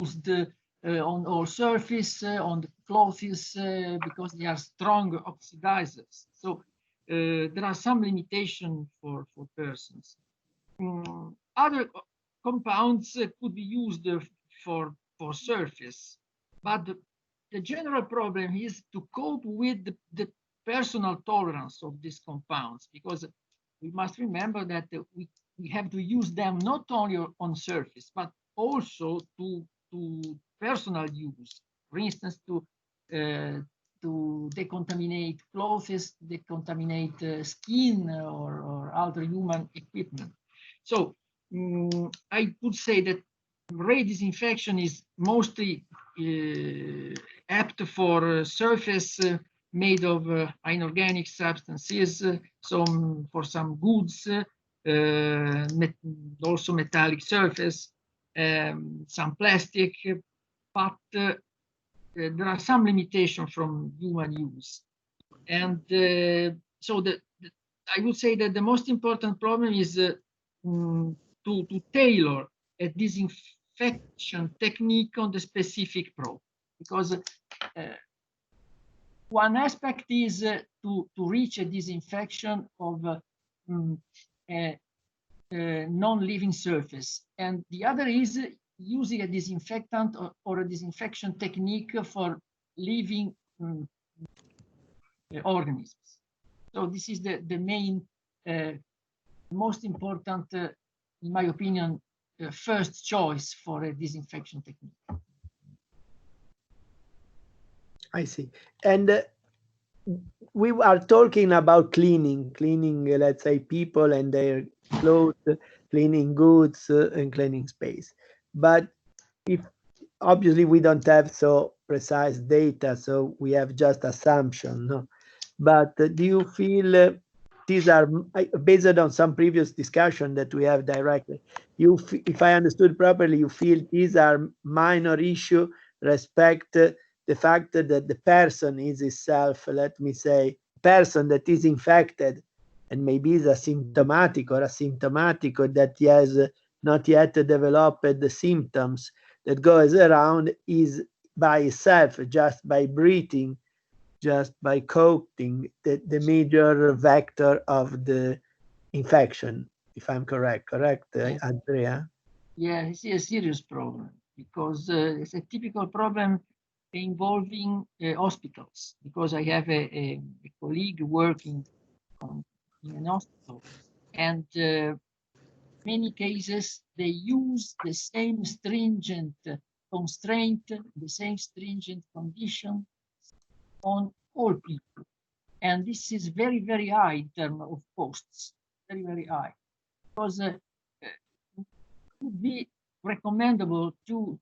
used on all surface, on the clothes, because they are strong oxidizers. So there are some limitations for persons. Other compounds could be used for surface, but the general problem is to cope with the personal tolerance of these compounds, because we must remember that we have to use them not only on surface, but also to personal use. For instance, to decontaminate clothes, decontaminate skin or other human equipment. So I would say that ray disinfection is mostly apt for surface made of inorganic substances, for some goods, also metallic surface, some plastic, but there are some limitations from human use. And so I would say that the most important problem is to tailor a disinfection technique on the specific probe, because one aspect is to reach a disinfection of a non-living surface, and the other is using a disinfectant or a disinfection technique for living organisms. So this is the main, most important, in my opinion, first choice for a disinfection technique. I see. And we are talking about cleaning, let's say, people and their clothes, cleaning goods and cleaning space. But if obviously we don't have so precise data, so we have just assumption, no? But do you feel these are, based on some previous discussion that we have directly, if I understood properly, you feel these are minor issue respect the fact that the person is itself, let me say, person that is infected and maybe is asymptomatic or that he has not yet developed the symptoms that goes around, is by itself, just by breathing, just by coughing, the major vector of the infection, if I'm correct, Yes. Andrea? Yeah, it's a serious problem, because it's a typical problem involving hospitals, because I have a colleague working in an hospital, and many cases they use the same stringent constraint, the same stringent condition on all people, and this is very, very high in terms of costs, very, very high, because it would be recommendable to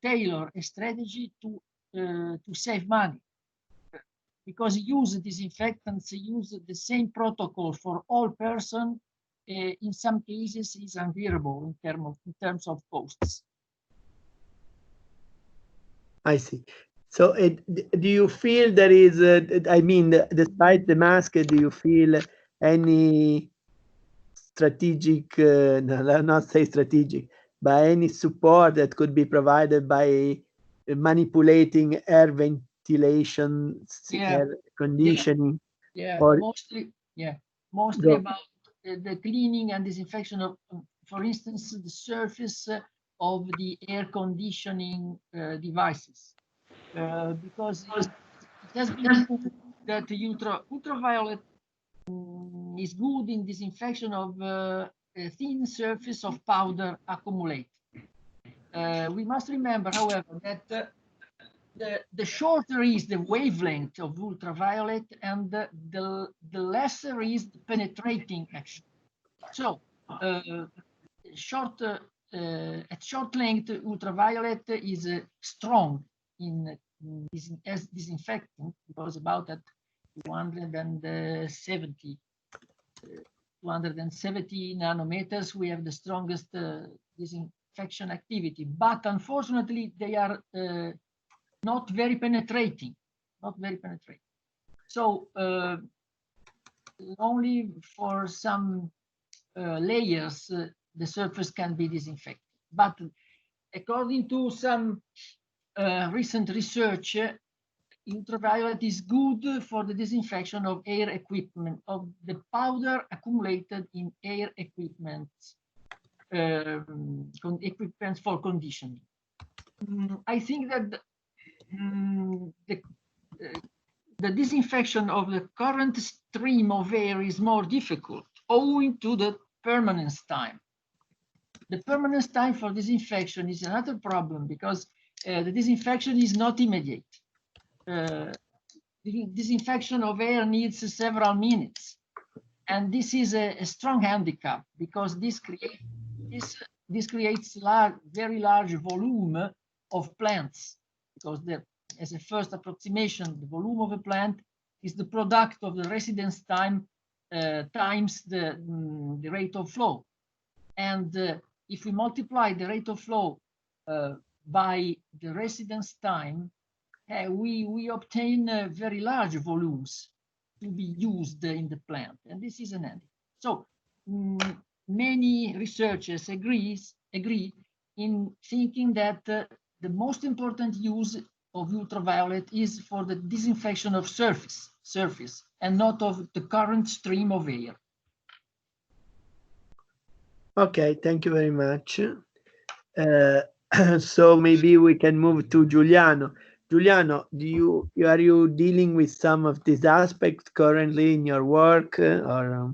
tailor a strategy to save money, because use disinfectants, use the same protocol for all persons, in some cases is unbearable in terms of costs. I see. So do you feel there is, I mean, despite the mask, do you feel any strategic, no, not say strategic, but any support that could be provided by manipulating air ventilation, air conditioning? Yeah, or, mostly about the cleaning and disinfection of, for instance, the surface of the air conditioning devices, because it has been proved that the ultraviolet is good in disinfection of a thin surface of powder accumulate. We must remember, however, that the shorter is the wavelength of ultraviolet, and the lesser is the penetrating action. So at short length, ultraviolet is strong as disinfectant, because about at 270 nanometers we have the strongest disinfection activity, but unfortunately they are not very penetrating, So only for some layers the surface can be disinfected. But according to some recent research, ultraviolet is good for the disinfection of air equipment, of the powder accumulated in air equipment, equipment for conditioning. I think that the disinfection of the current stream of air is more difficult owing to the permanence time. The permanence time for disinfection is another problem because the disinfection is not immediate. The disinfection of air needs several minutes, and this is a strong handicap because this creates very large volume of plants, because as a first approximation, the volume of a plant is the product of the residence time times the rate of flow. And if we multiply the rate of flow by the residence time, we obtain very large volumes to be used in the plant, and this is an end. So many researchers agree in thinking that the most important use of ultraviolet is for the disinfection of surface and not of the current stream of air. Okay, thank you very much. So maybe we can move to Giuliano. Giuliano, are you dealing with some of these aspects currently in your work, or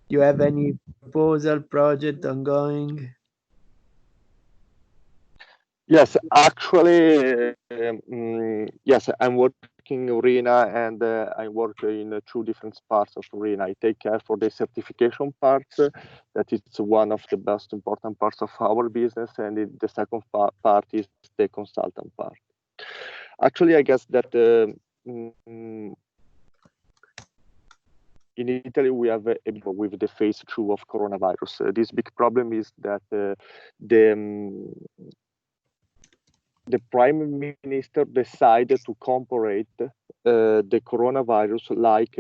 do you have any proposal project ongoing? Yes, actually, yes, I'm working in RINA, and I work in two different parts of RINA. I take care for the certification part, that is one of the most important parts of our business, and the second part is the consultant part. Actually, I guess that in Italy, we have with the phase 2 of coronavirus. This big problem is that the Prime Minister decided to incorporate the coronavirus like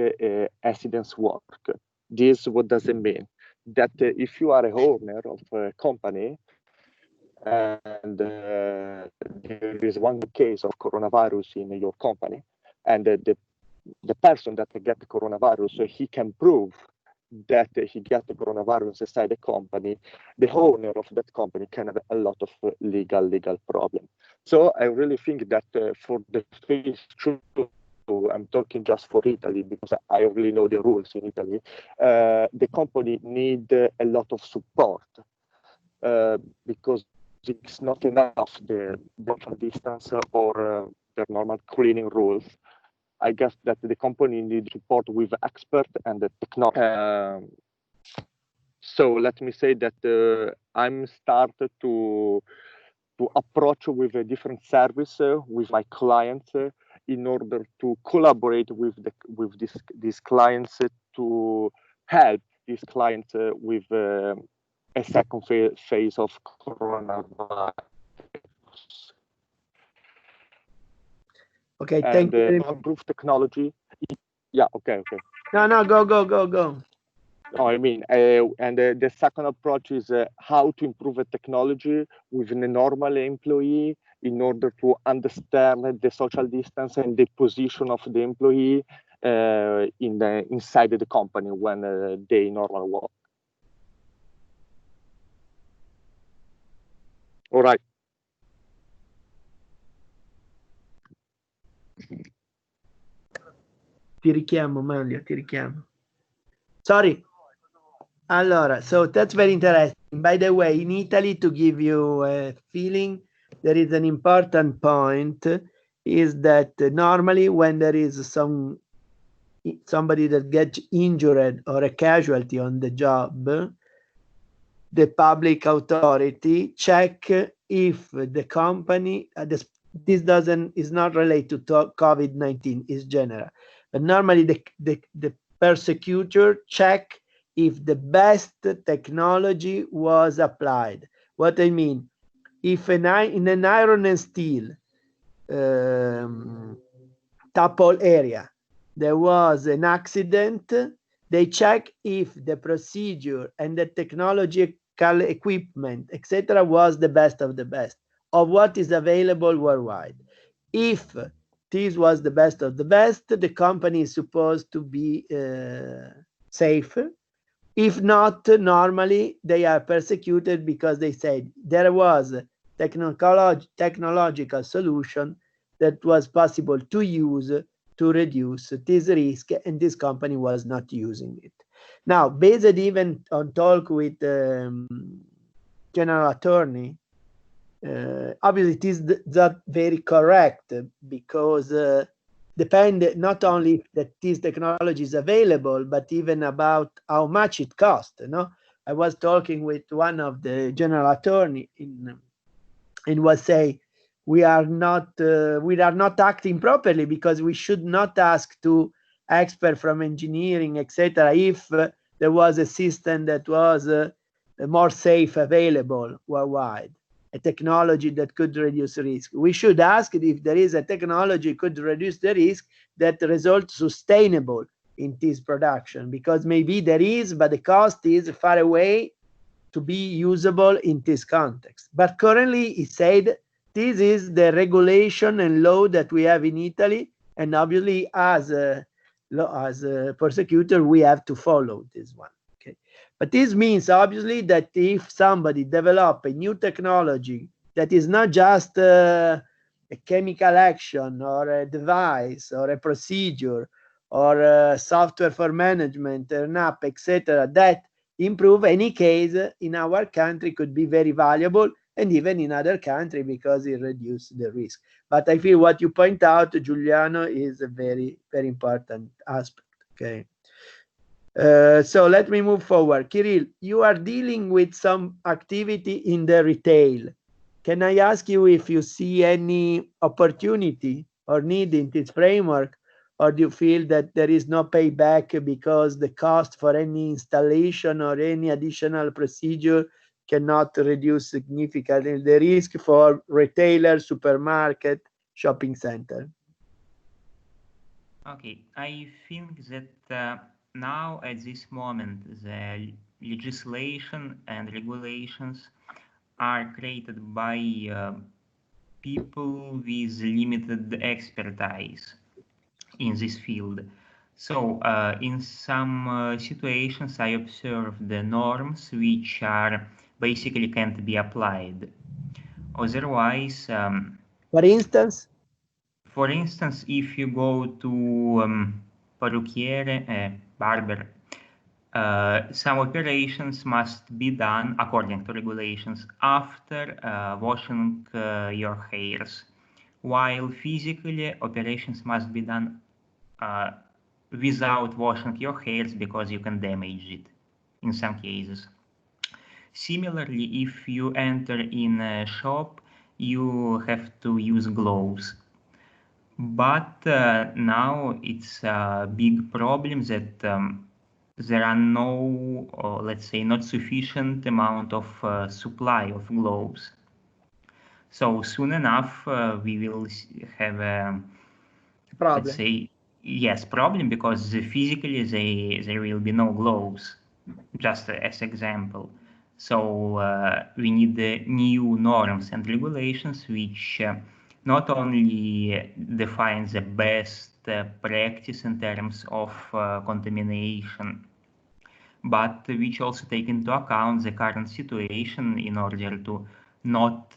accidents work. This what does it mean? That if you are a owner of a company and there is one case of coronavirus in your company, and the person that get the coronavirus, he can prove that he got the coronavirus inside the company, the owner of that company can have a lot of legal problem. So I really think that for the phase 2, I'm talking just for Italy because I really know the rules in Italy, the company need a lot of support because it's not enough the social distance or the normal cleaning rules. I guess that the company needs support with expert and the technology. So let me say that I'm started to approach with a different service with my clients in order to collaborate with these clients to help these clients with a second phase of coronavirus. Okay, thank you. Improve technology. Yeah, okay. No, go. No, I mean, and the second approach is how to improve the technology within a normal employee in order to understand the social distance and the position of the employee inside the company when they normal work. All right. Ti richiamo, Manlio, ti richiamo. Sorry. Allora, so that's very interesting. By the way, in Italy, to give you a feeling, there is an important point, is that normally when there is somebody that gets injured or a casualty on the job, the public authority check if the company, this is not related to COVID-19, is general. But normally the persecutor check if the best technology was applied. What I mean, if in an iron and steel couple area there was an accident, they check if the procedure and the technology medical equipment, etc., was the best of the best of what is available worldwide. If this was the best of the best, the company is supposed to be safe. If not, normally they are persecuted because they said there was a technological solution that was possible to use to reduce this risk, and this company was not using it. Now, based even on talk with general attorney, obviously it is not very correct, because depend not only that this technology is available, but even about how much it costs. I was talking with one of the general attorney and was say we are not acting properly, because we should not ask to expert from engineering, etc., if there was a system that was more safe available worldwide, a technology that could reduce risk. We should ask if there is a technology could reduce the risk that results sustainable in this production, because maybe there is, but the cost is far away to be usable in this context. But currently, he said this is the regulation and law that we have in Italy, and obviously as a prosecutor we have to follow this one. Okay, but this means obviously that if somebody develop a new technology that is not just a chemical action or a device or a procedure or a software for management, an app, etc., that improve, any case in our country could be very valuable, and even in other country, because it reduces the risk. But I feel what you point out, Giuliano, is a very, very important aspect. Okay. So let me move forward. Kirill, you are dealing with some activity in the retail. Can I ask you if you see any opportunity or need in this framework, or do you feel that there is no payback because the cost for any installation or any additional procedure cannot reduce significantly the risk for retailer, supermarket, shopping center? Okay, I think that now at this moment the legislation and regulations are created by people with limited expertise in this field. So in some situations I observe the norms which are basically can't be applied. Otherwise, for instance, if you go to parrucchiere, barber, some operations must be done according to regulations after washing your hairs, while physically operations must be done without washing your hairs, because you can damage it in some cases. Similarly, if you enter in a shop, you have to use gloves. But now it's a big problem that there are no, let's say, not sufficient amount of supply of gloves. So soon enough, we will have a problem. Let's say, yes, problem, because physically there will be no gloves, just as example. So we need new norms and regulations which not only define the best practice in terms of contamination, but which also take into account the current situation in order to not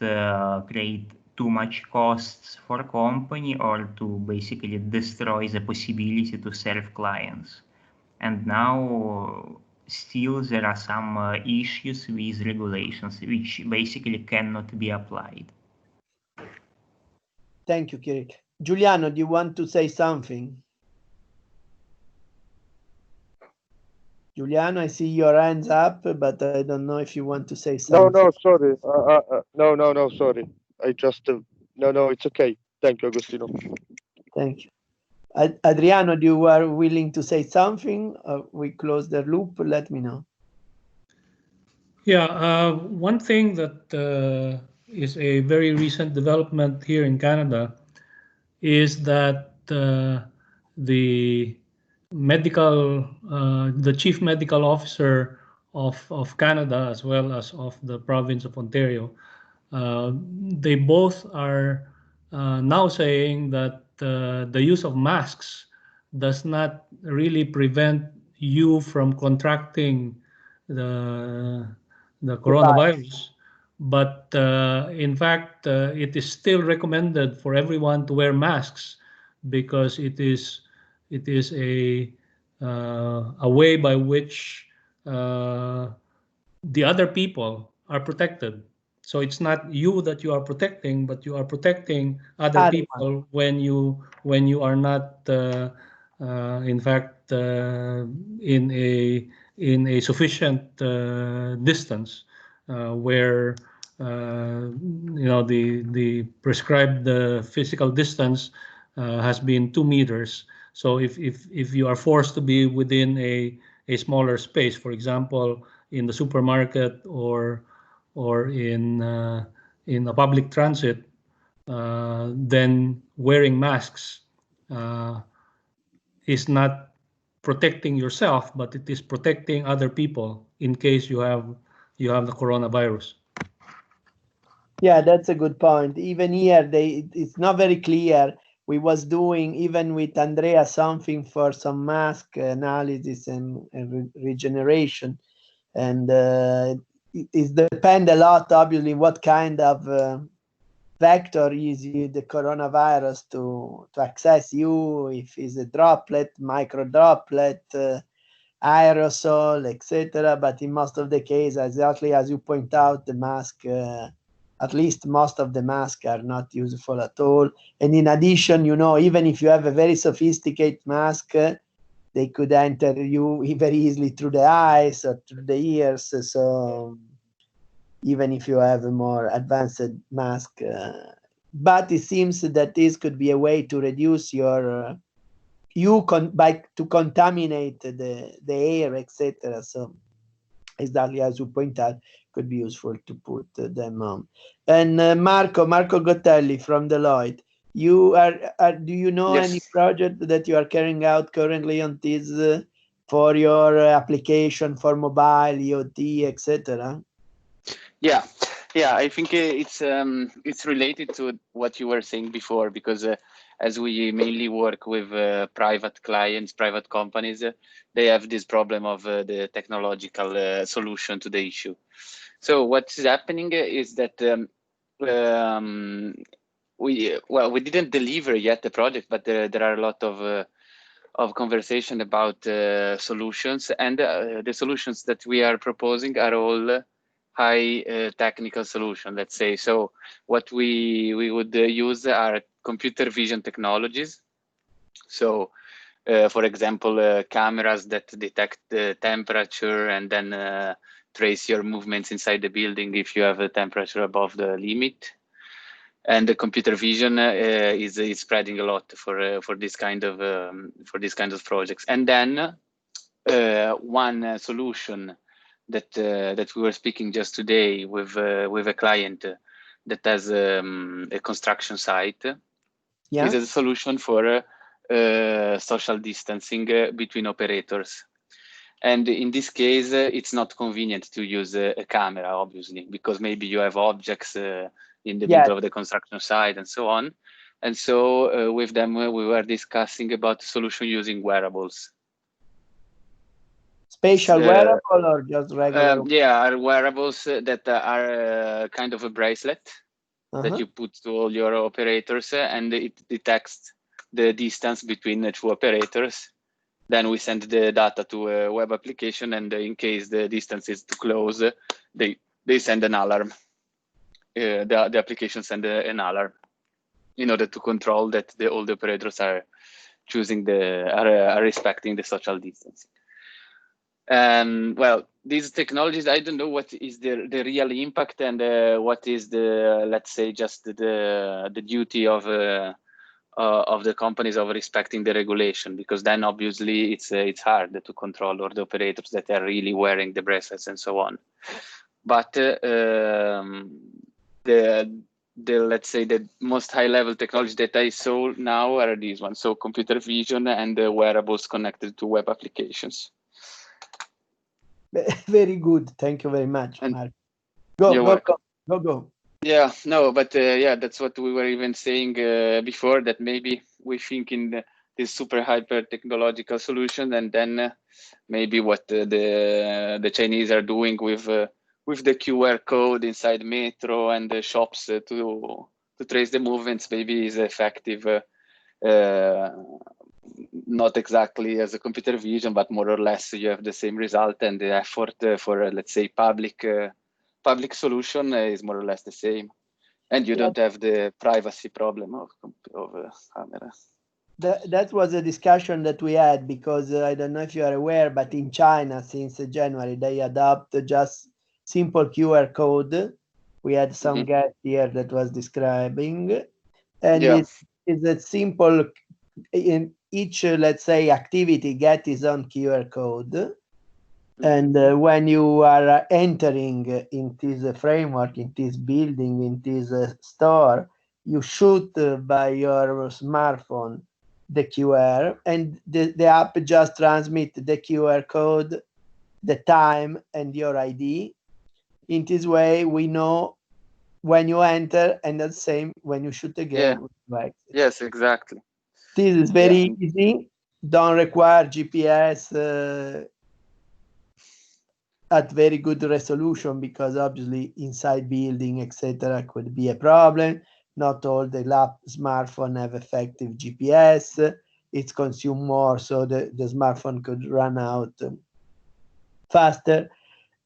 create too much costs for company, or to basically destroy the possibility to serve clients. And now still there are some issues with regulations which basically cannot be applied. Thank you, Kirill. Giuliano, do you want to say something? Giuliano, I see your hands up, but I don't know if you want to say something. No, sorry. No, sorry. I just, no, it's okay. Thank you, Agostino. Thank you. Adriano, do you are willing to say something? We close the loop, let me know. Yeah, one thing that is a very recent development here in Canada is that the chief medical officer of Canada as well as of the province of Ontario. They both are now saying that the use of masks does not really prevent you from contracting the coronavirus, but in fact it is still recommended for everyone to wear masks, because it is a way by which the other people are protected. So it's not you that you are protecting, but you are protecting other people when you are not, in fact, in a sufficient distance, where the prescribed physical distance has been 2 meters. So if you are forced to be within a smaller space, for example, in the supermarket or in a public transit, then wearing masks is not protecting yourself, but it is protecting other people in case you have the coronavirus. Yeah, that's a good point. Even here, it's not very clear. We was doing, even with Andrea, something for some mask analysis and regeneration. And it depends a lot, obviously, what kind of vector is the coronavirus to access you, if it's a droplet, micro droplet, aerosol, etc. But in most of the cases, exactly as you point out, the mask, at least most of the masks are not useful at all. And in addition, even if you have a very sophisticated mask, they could enter you very easily through the eyes or through the ears. So even if you have a more advanced mask, but it seems that this could be a way to reduce your to contaminate the air, etc. So exactly as you point out, could be useful to put them on. And Marco Gottelli from Deloitte, you do you know Yes. any project that you are carrying out currently on this for your application for mobile, IoT, etc.? Yeah, I think it's related to what you were saying before, because as we mainly work with private clients, private companies, they have this problem of the technological solution to the issue. So what's happening is that we didn't deliver yet the project, but there are a lot of conversation about solutions, and the solutions that we are proposing are all high technical solution, let's say. So what we would use are computer vision technologies. So for example, cameras that detect the temperature and then trace your movements inside the building if you have a temperature above the limit. And the computer vision is spreading a lot for this kind of projects. And then one solution that we were speaking just today with a client that has a construction site, is a solution for social distancing between operators. And in this case, it's not convenient to use a camera, obviously, because maybe you have objects in the middle of the construction site and so on. And so with them, we were discussing about solution using wearables. Spatial wearable or just regular? Are wearables that are kind of a bracelet that you put to all your operators, and it detects the distance between the two operators. Then we send the data to a web application, and in case the distance is too close, they send an alarm. The application sends an alarm in order to control that all the operators are respecting the social distancing. And well, these technologies, I don't know what is the real impact and what is the, let's say, just the duty of the companies of respecting the regulation, because then obviously it's hard to control all the operators that are really wearing the bracelets and so on. But let's say the most high level technology that I saw now are these ones. So computer vision and wearables connected to web applications. Very good. Thank you very much, And Mark. you're welcome. Go. Yeah, no, but yeah, that's what we were even saying before, that maybe we think in this super hyper technological solution, and then maybe what the Chinese are doing with the QR code inside metro and the shops to trace the movements maybe is effective. Not exactly as a computer vision, but more or less you have the same result, and the effort for let's say public solution is more or less the same, and you don't have the privacy problem of camera. That was a discussion that we had, because I don't know if you are aware, but in China since January they adopt just simple QR code. We had some guest here that was describing, and it's a simple, in each let's say activity get its own QR code. And when you are entering in this framework, in this building, in this store, you shoot by your smartphone the QR, and the app just transmit the QR code, the time, and your ID. In this way, we know when you enter, and the same when you shoot again. Yeah. Yes, exactly. This is very easy. Don't require GPS at very good resolution, because obviously inside building, etc., could be a problem. Not all the smartphone have effective GPS. It's consumed more, so the smartphone could run out faster.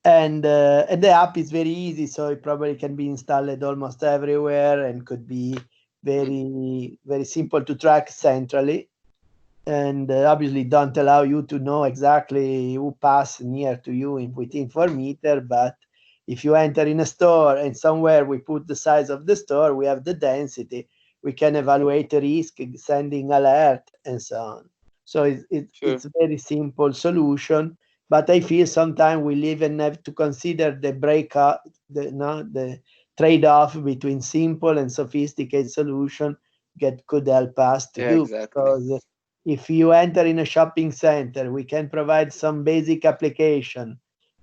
And the app is very easy, so it probably can be installed almost everywhere, and could be very, very simple to track centrally. And obviously don't allow you to know exactly who passed near to you within 4 meters. But if you enter in a store and somewhere we put the size of the store, we have the density, we can evaluate the risk, sending alert, and so on. So it's a very simple solution. But I feel sometimes we even have to consider the breakout, the trade-off between simple and sophisticated solution that could help us to do. Exactly. Because if you enter in a shopping center, we can provide some basic application,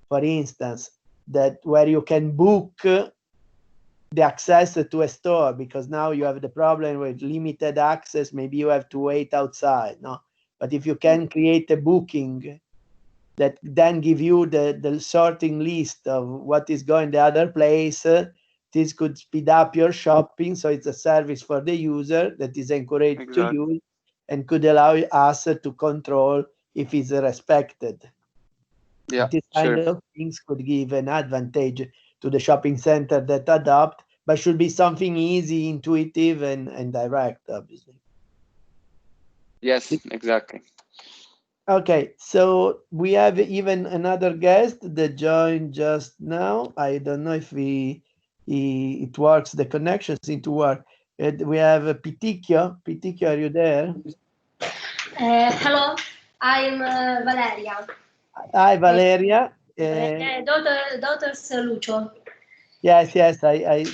for instance, that where you can book the access to a store, because now you have the problem with limited access. Maybe you have to wait outside, no? But if you can create a booking that then give you the sorting list of what is going the other place, this could speed up your shopping. So it's a service for the user that is encouraged to use, and could allow us to control if it's respected. Yeah, this kind of things could give an advantage to the shopping center that adopt, but should be something easy, intuitive, and direct, obviously. Yes, exactly. Okay, so we have even another guest that joined just now. I don't know if it works, the connection seems to work. We have Piticchio. Piticchio, are you there? Hello, I'm Valeria. Hi, Valeria. Daughter's Lucio. Yes,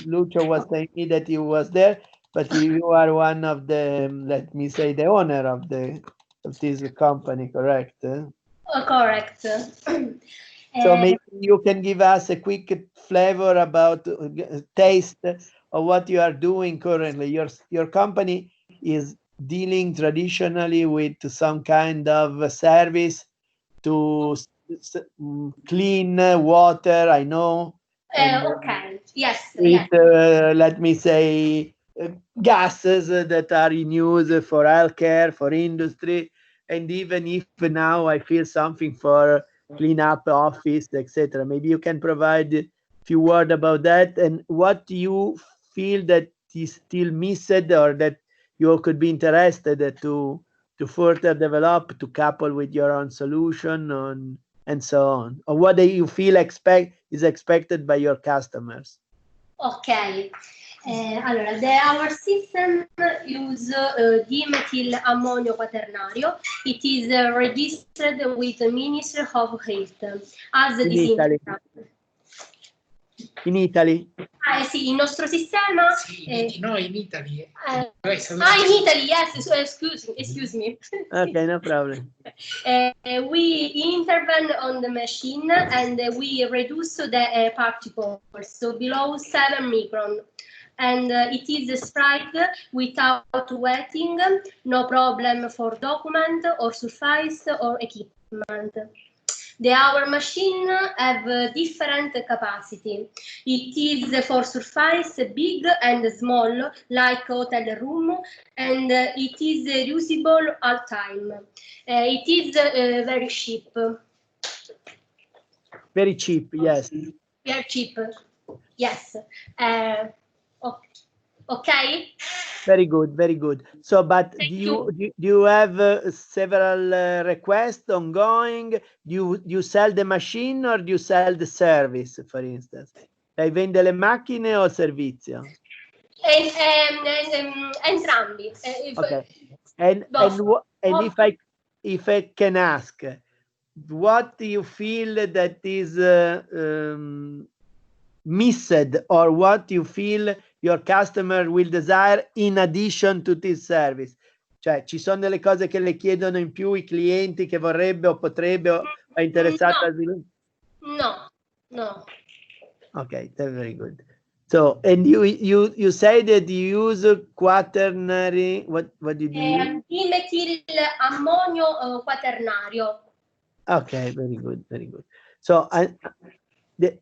Lucio was saying me that he was there, but you are one of the, let me say, the owner of this company, correct? Correct. So maybe you can give us a quick flavor about taste of what you are doing currently. Your company is dealing traditionally with some kind of service to clean water, I know. Okay. Yes. With, let me say, gases that are in use for healthcare, for industry, and even if now I feel something for clean up office, etc. Maybe you can provide a few words about that, and what you feel that is still missed, or that you could be interested to further develop, to couple with your own solution, and so on, or what do you feel is expected by your customers? Okay. Allora, our system use dimethyl ammonium quaternario. It is registered with the Ministry of Health as a disinfectant. In Italy? Sì, il nostro sistema. No, in Italy. In Italy, yes. Excuse me. Okay, no problem. We intervene on the machine and we reduce the particles so below 7 micron. And it is spread without wetting, no problem for document or surface or equipment. Our machine have different capacity. It is for surface big and small, like hotel room, and it is usable all time. It is very cheap. Very cheap, yes. Very cheap, yes. Okay. Very good, very good. So, but do you have several requests ongoing? Do you sell the machine or do you sell the service, for instance? Lei vende le macchine o servizio? Entrambi. Okay. And if I can ask, what do you feel that is missed, or what you feel your customer will desire in addition to this service? Cioè, ci sono delle cose che le chiedono in più i clienti che vorrebbe o potrebbe o è interessato a sviluppare? No. Okay, that's very good. So, and you say that you use quaternary, what did you use? Dimetil quaternario. Okay, very good, very good. So,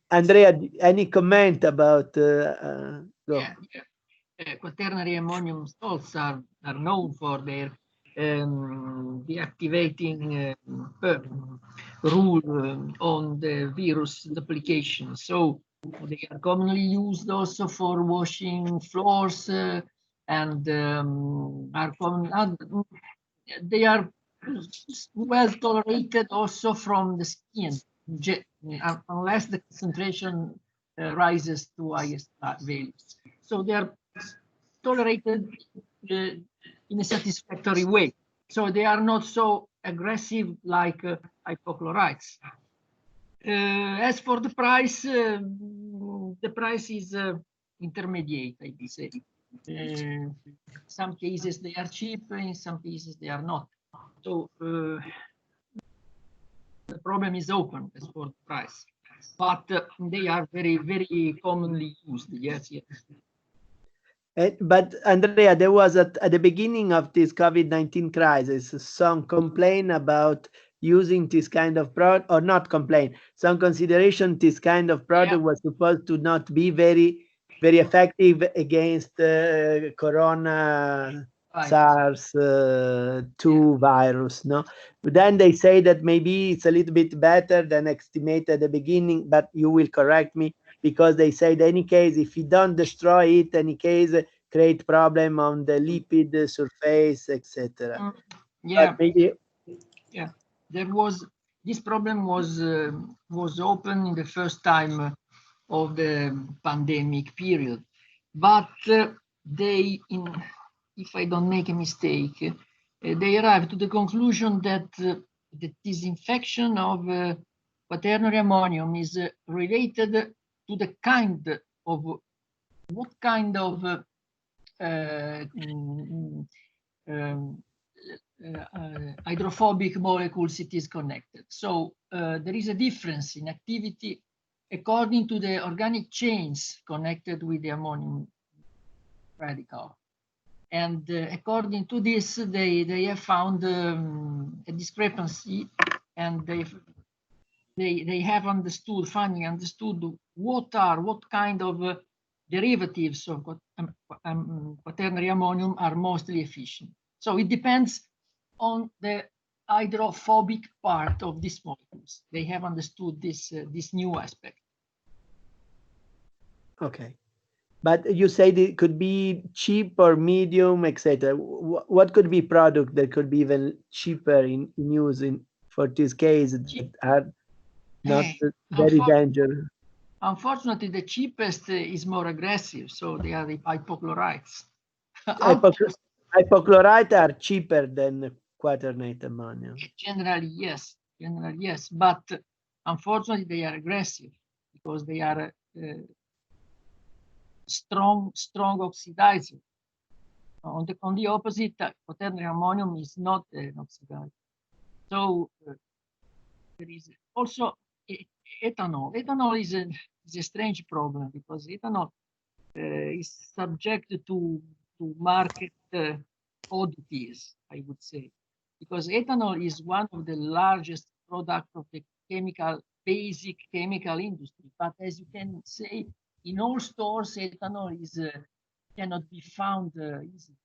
Andrea, any comment about go? Yeah. Quaternary ammonium salts are known for their deactivating rule on the virus duplication. So they are commonly used also for washing floors and they are well tolerated also from the skin, unless the concentration rises to highest values. So they are tolerated in a satisfactory way. So they are not so aggressive like hypochlorites. As for the price is intermediate, I would say. In some cases they are cheap, in some cases they are not. So the problem is open as for the price, but they are very, very commonly used. Yes. But Andrea, there was at the beginning of this COVID-19 crisis some complaint about using this kind of product, or not complaint, some consideration this kind of product was supposed to not be very, very effective against corona SARS-2 virus, no? But then they say that maybe it's a little bit better than estimated at the beginning, but you will correct me, because they say in any case, if you don't destroy it, any case, create problem on the lipid surface, etc. Yeah. Yeah. There was this problem was open in the first time of the pandemic period, but if I don't make a mistake, they arrived to the conclusion that the disinfection of quaternary ammonium is related to the kind of what kind of hydrophobic molecules it is connected. So there is a difference in activity according to the organic chains connected with the ammonium radical. And according to this, they have found a discrepancy, and they have finally understood what kind of derivatives of quaternary ammonium are mostly efficient. So it depends on the hydrophobic part of these molecules. They have understood this new aspect. Okay, but you said it could be cheap or medium, etc. What could be product that could be even cheaper in use for this case that are not very dangerous? Unfortunately, the cheapest is more aggressive, so they are the hypochlorites. Hypochlorite are cheaper than quaternate ammonium. Generally, yes, but unfortunately they are aggressive because they are strong oxidizer. On the opposite, quaternary ammonium is not an oxidizer. So there is also ethanol. Ethanol is a strange problem because ethanol is subject to market oddities, I would say, because ethanol is one of the largest products of the basic chemical industry. But as you can say, in all stores, ethanol is cannot be found easily,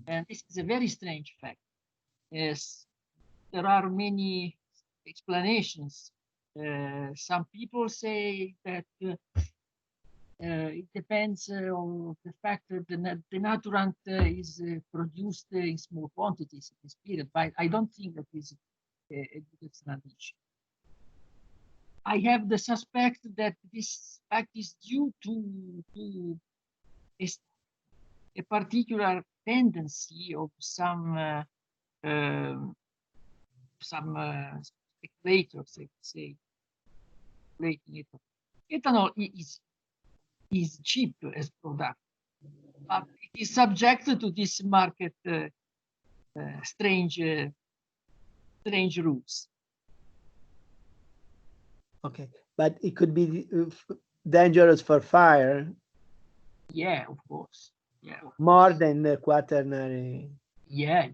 and this is a very strange fact. Yes, there are many explanations. Some people say that it depends on the fact that the naturant is produced in small quantities in this period, but I don't think that is a good explanation. I have the suspect that this fact is due to a particular tendency of some speculators, I would say, ethanol is cheap as product, but it is subject to this market strange rules. Okay, but it could be dangerous for fire. Yeah, of course. Yeah. More than the quaternary. Yeah.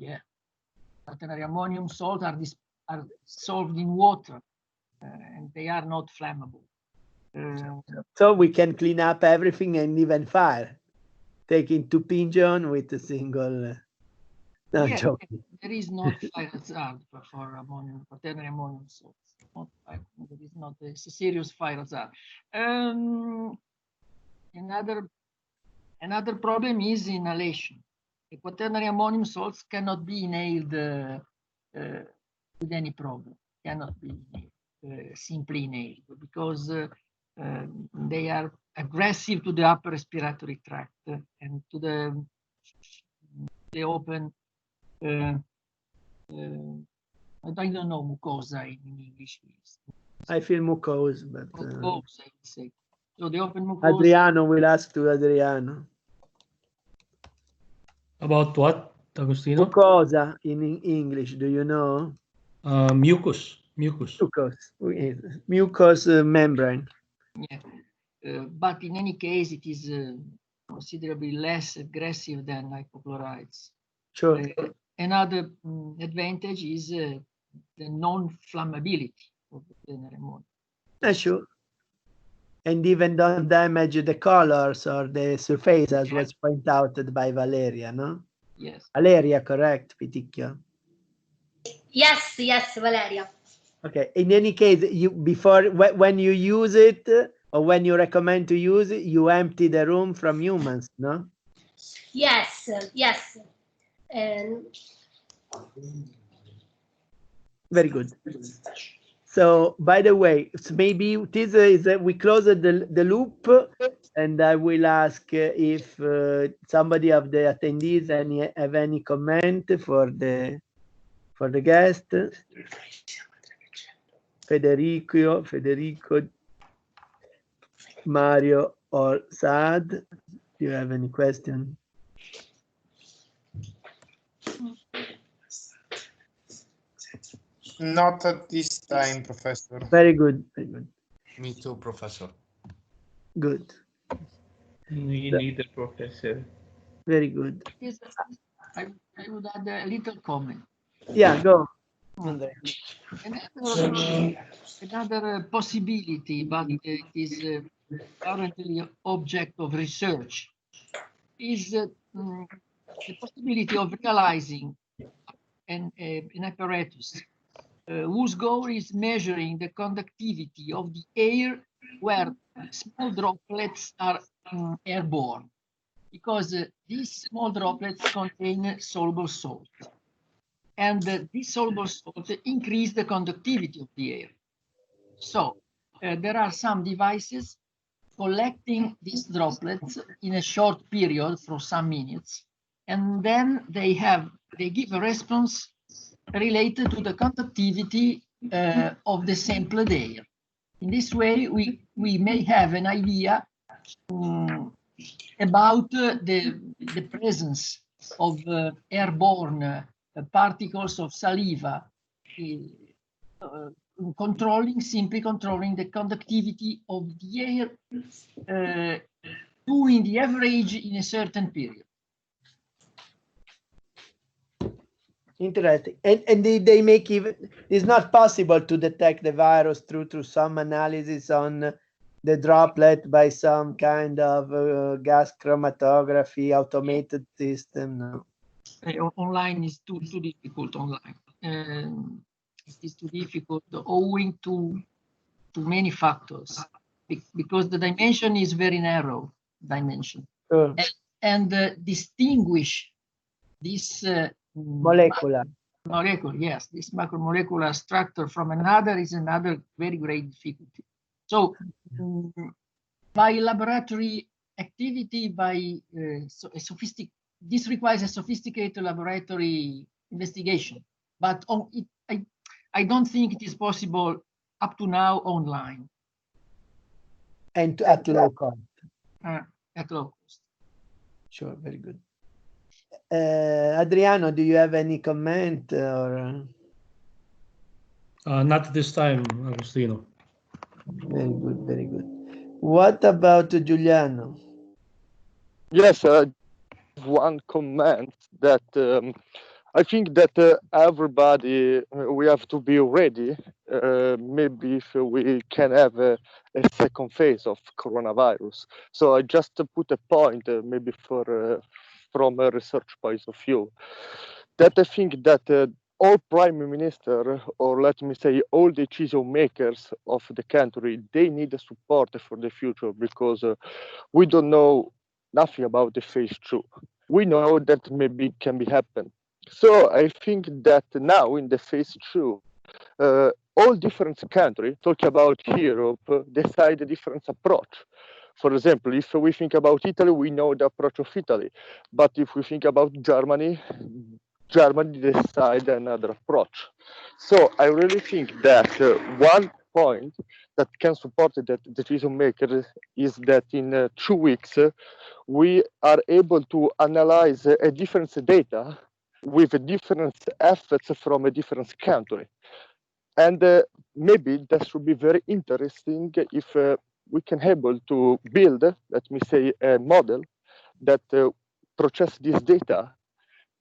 Quaternary ammonium salts are dissolved in water, and they are not flammable. So we can clean up everything and even fire, taking 2 pigeons with a single. No, yeah, joking. there is not fire hazard for quaternary ammonium salts. There is not a serious fire hazard. Another problem is inhalation. The quaternary ammonium salts cannot be inhaled with any problem. Cannot be simply inhaled because they are aggressive to the upper respiratory tract and to the open. I don't know mucosa in English. I feel mucose, but mucosa, I would say. So the open mucosa. Adriano will ask to Adriano. About what, Agostino? Mucosa in English, do you know? Mucus. Mucous membrane. Yeah, but in any case, it is considerably less aggressive than hypochlorites. Sure. Another advantage is the non-flammability of the quaternary ammonium. Sure. And even don't damage the colors or the surface, as was pointed out by Valeria, no? Yes. Valeria, correct, Piticchio? Yes, Valeria. Okay. In any case, when you use it or when you recommend to use it, you empty the room from humans, no? Yes. Very good. So, by the way, maybe this is we closed the loop, and I will ask if somebody of the attendees have any comment for the guest. Federico, Mario, or Saad. Do you have any question? Not at this time, Professor. Very good. Me too, Professor. Good. Me neither, Professor. Very good. Yes, I would add a little comment. Yeah, go. Another possibility, but it is currently object of research, is the possibility of realizing an apparatus whose goal is measuring the conductivity of the air where small droplets are airborne, because these small droplets contain soluble salt. And this soluble salt increase the conductivity of the air. So there are some devices collecting these droplets in a short period for some minutes, and then they give a response related to the conductivity of the sampled air. In this way, we may have an idea about the presence of airborne particles of saliva, simply controlling the conductivity of the air doing the average in a certain period. Interesting. And they make even, it's not possible to detect the virus through some analysis on the droplet by some kind of gas chromatography automated system. No. Online is too difficult. Online, it is too difficult owing to many factors, because the dimension is very narrow dimension. Sure. And distinguish this Molecular. Yes, this macromolecular structure from another is another very great difficulty. So by laboratory activity, by this requires a sophisticated laboratory investigation, but I don't think it is possible up to now online. And at low cost. At low cost. Sure, very good. Adriano, do you have any comment or? Not this time, Agostino. Very good, very good. What about Giuliano? Yes, one comment that I think that everybody, we have to be ready. Maybe if we can have a second phase of coronavirus. So I just put a point, maybe from a research point of view, that I think that all prime minister, or let me say all decision makers of the country, they need support for the future, because we don't know nothing about the phase 2. We know that maybe it can be happen. So I think that now in the phase 2, all different countries, talking about Europe, decide a different approach. For example, if we think about Italy, we know the approach of Italy. But if we think about Germany, Germany decide another approach. So I really think that one point that can support the decision makers is that in 2 weeks, we are able to analyze a different data with different effects from a different country. And maybe that should be very interesting if we can able to build, let me say, a model that process this data,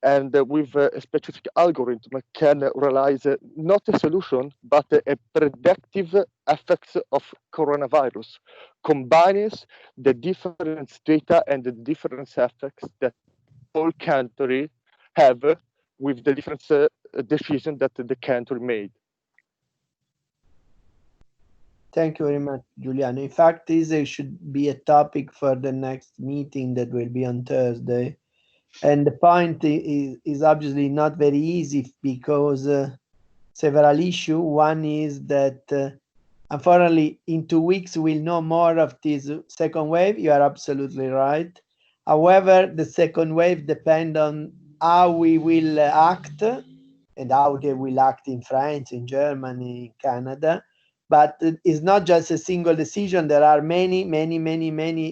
and with a specific algorithm can realize not a solution, but a predictive effects of coronavirus, combines the different data and the different effects that all countries have with the different decision that the country made. Thank you very much, Giuliano. In fact, this should be a topic for the next meeting that will be on Thursday. And the point is obviously not very easy, because several issues. One is that unfortunately in 2 weeks we'll know more of this second wave. You are absolutely right. However, the second wave depends on how we will act and how they will act in France, in Germany, in Canada. But it's not just a single decision. There are many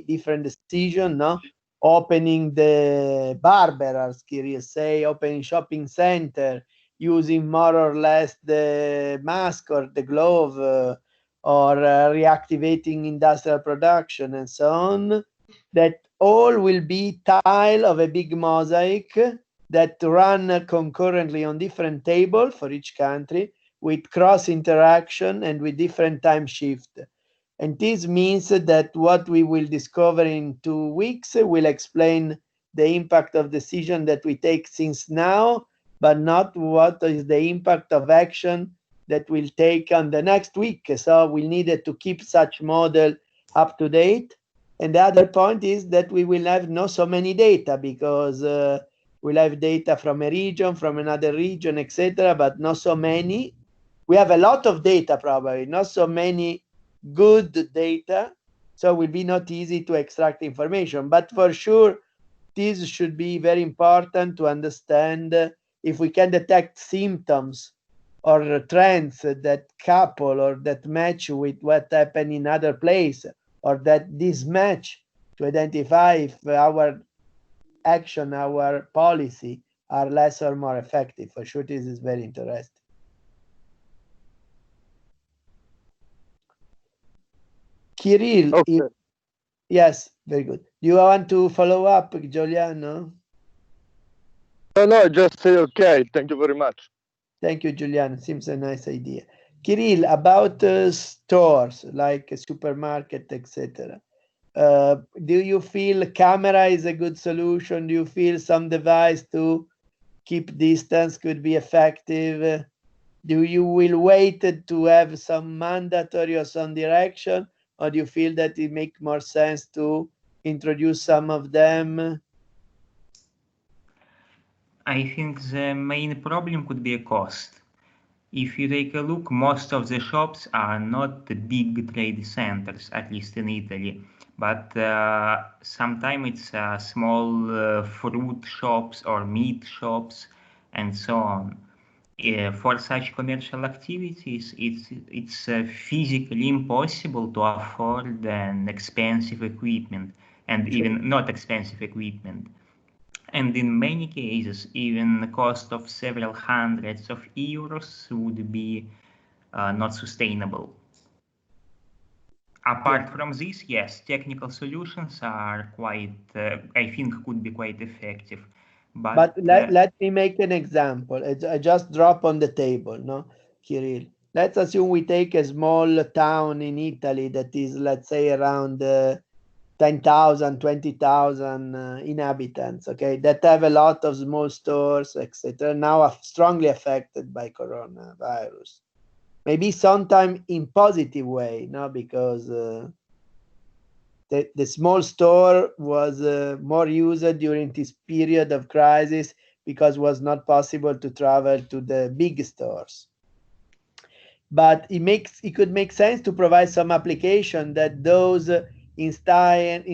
different decisions, no? Opening the barber, as Kyrie say, opening shopping center, using more or less the mask or the glove, or reactivating industrial production and so on, that all will be tile of a big mosaic that run concurrently on different tables for each country, with cross interaction and with different time shift. And this means that what we will discover in 2 weeks will explain the impact of decision that we take since now, but not what is the impact of action that we'll take on the next week. So we needed to keep such model up to date. And the other point is that we will have not so many data, because we'll have data from a region, from another region, etc., but not so many. We have a lot of data, probably, not so many good data, so it will be not easy to extract information. But for sure, this should be very important to understand if we can detect symptoms or trends that couple or that match with what happened in other place, or that this match to identify if our action, our policy are less or more effective. For sure, this is very interesting. Kirill, Okay. yes, very good. You want to follow up, Giuliano? No, just say okay. Thank you very much. Thank you, Giuliano. Seems a nice idea. Kirill, about stores like a supermarket, etc. Do you feel camera is a good solution? Do you feel some device to keep distance could be effective? Do you will wait to have some mandatory or some direction, or do you feel that it makes more sense to introduce some of them? I think the main problem could be a cost. If you take a look, most of the shops are not the big trade centers, at least in Italy, but sometimes it's small fruit shops or meat shops and so on. For such commercial activities, it's physically impossible to afford an expensive equipment, and even not expensive equipment. And in many cases, even the cost of several hundreds of euros would be not sustainable. Apart from this, yes, technical solutions are quite, I think, could be quite effective. But let me make an example. I just drop on the table, no, Kirill. Let's assume we take a small town in Italy that is, let's say, around 10,000, 20,000 inhabitants, okay, that have a lot of small stores, etc., now are strongly affected by coronavirus. Maybe sometime in positive way, no, because the small store was more used during this period of crisis because it was not possible to travel to the big stores. But it could make sense to provide some application that those inside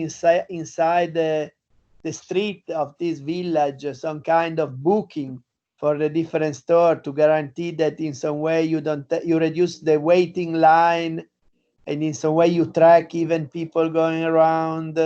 the street of this village, some kind of booking for the different store to guarantee that in some way you reduce the waiting line, and in some way you track even people going around,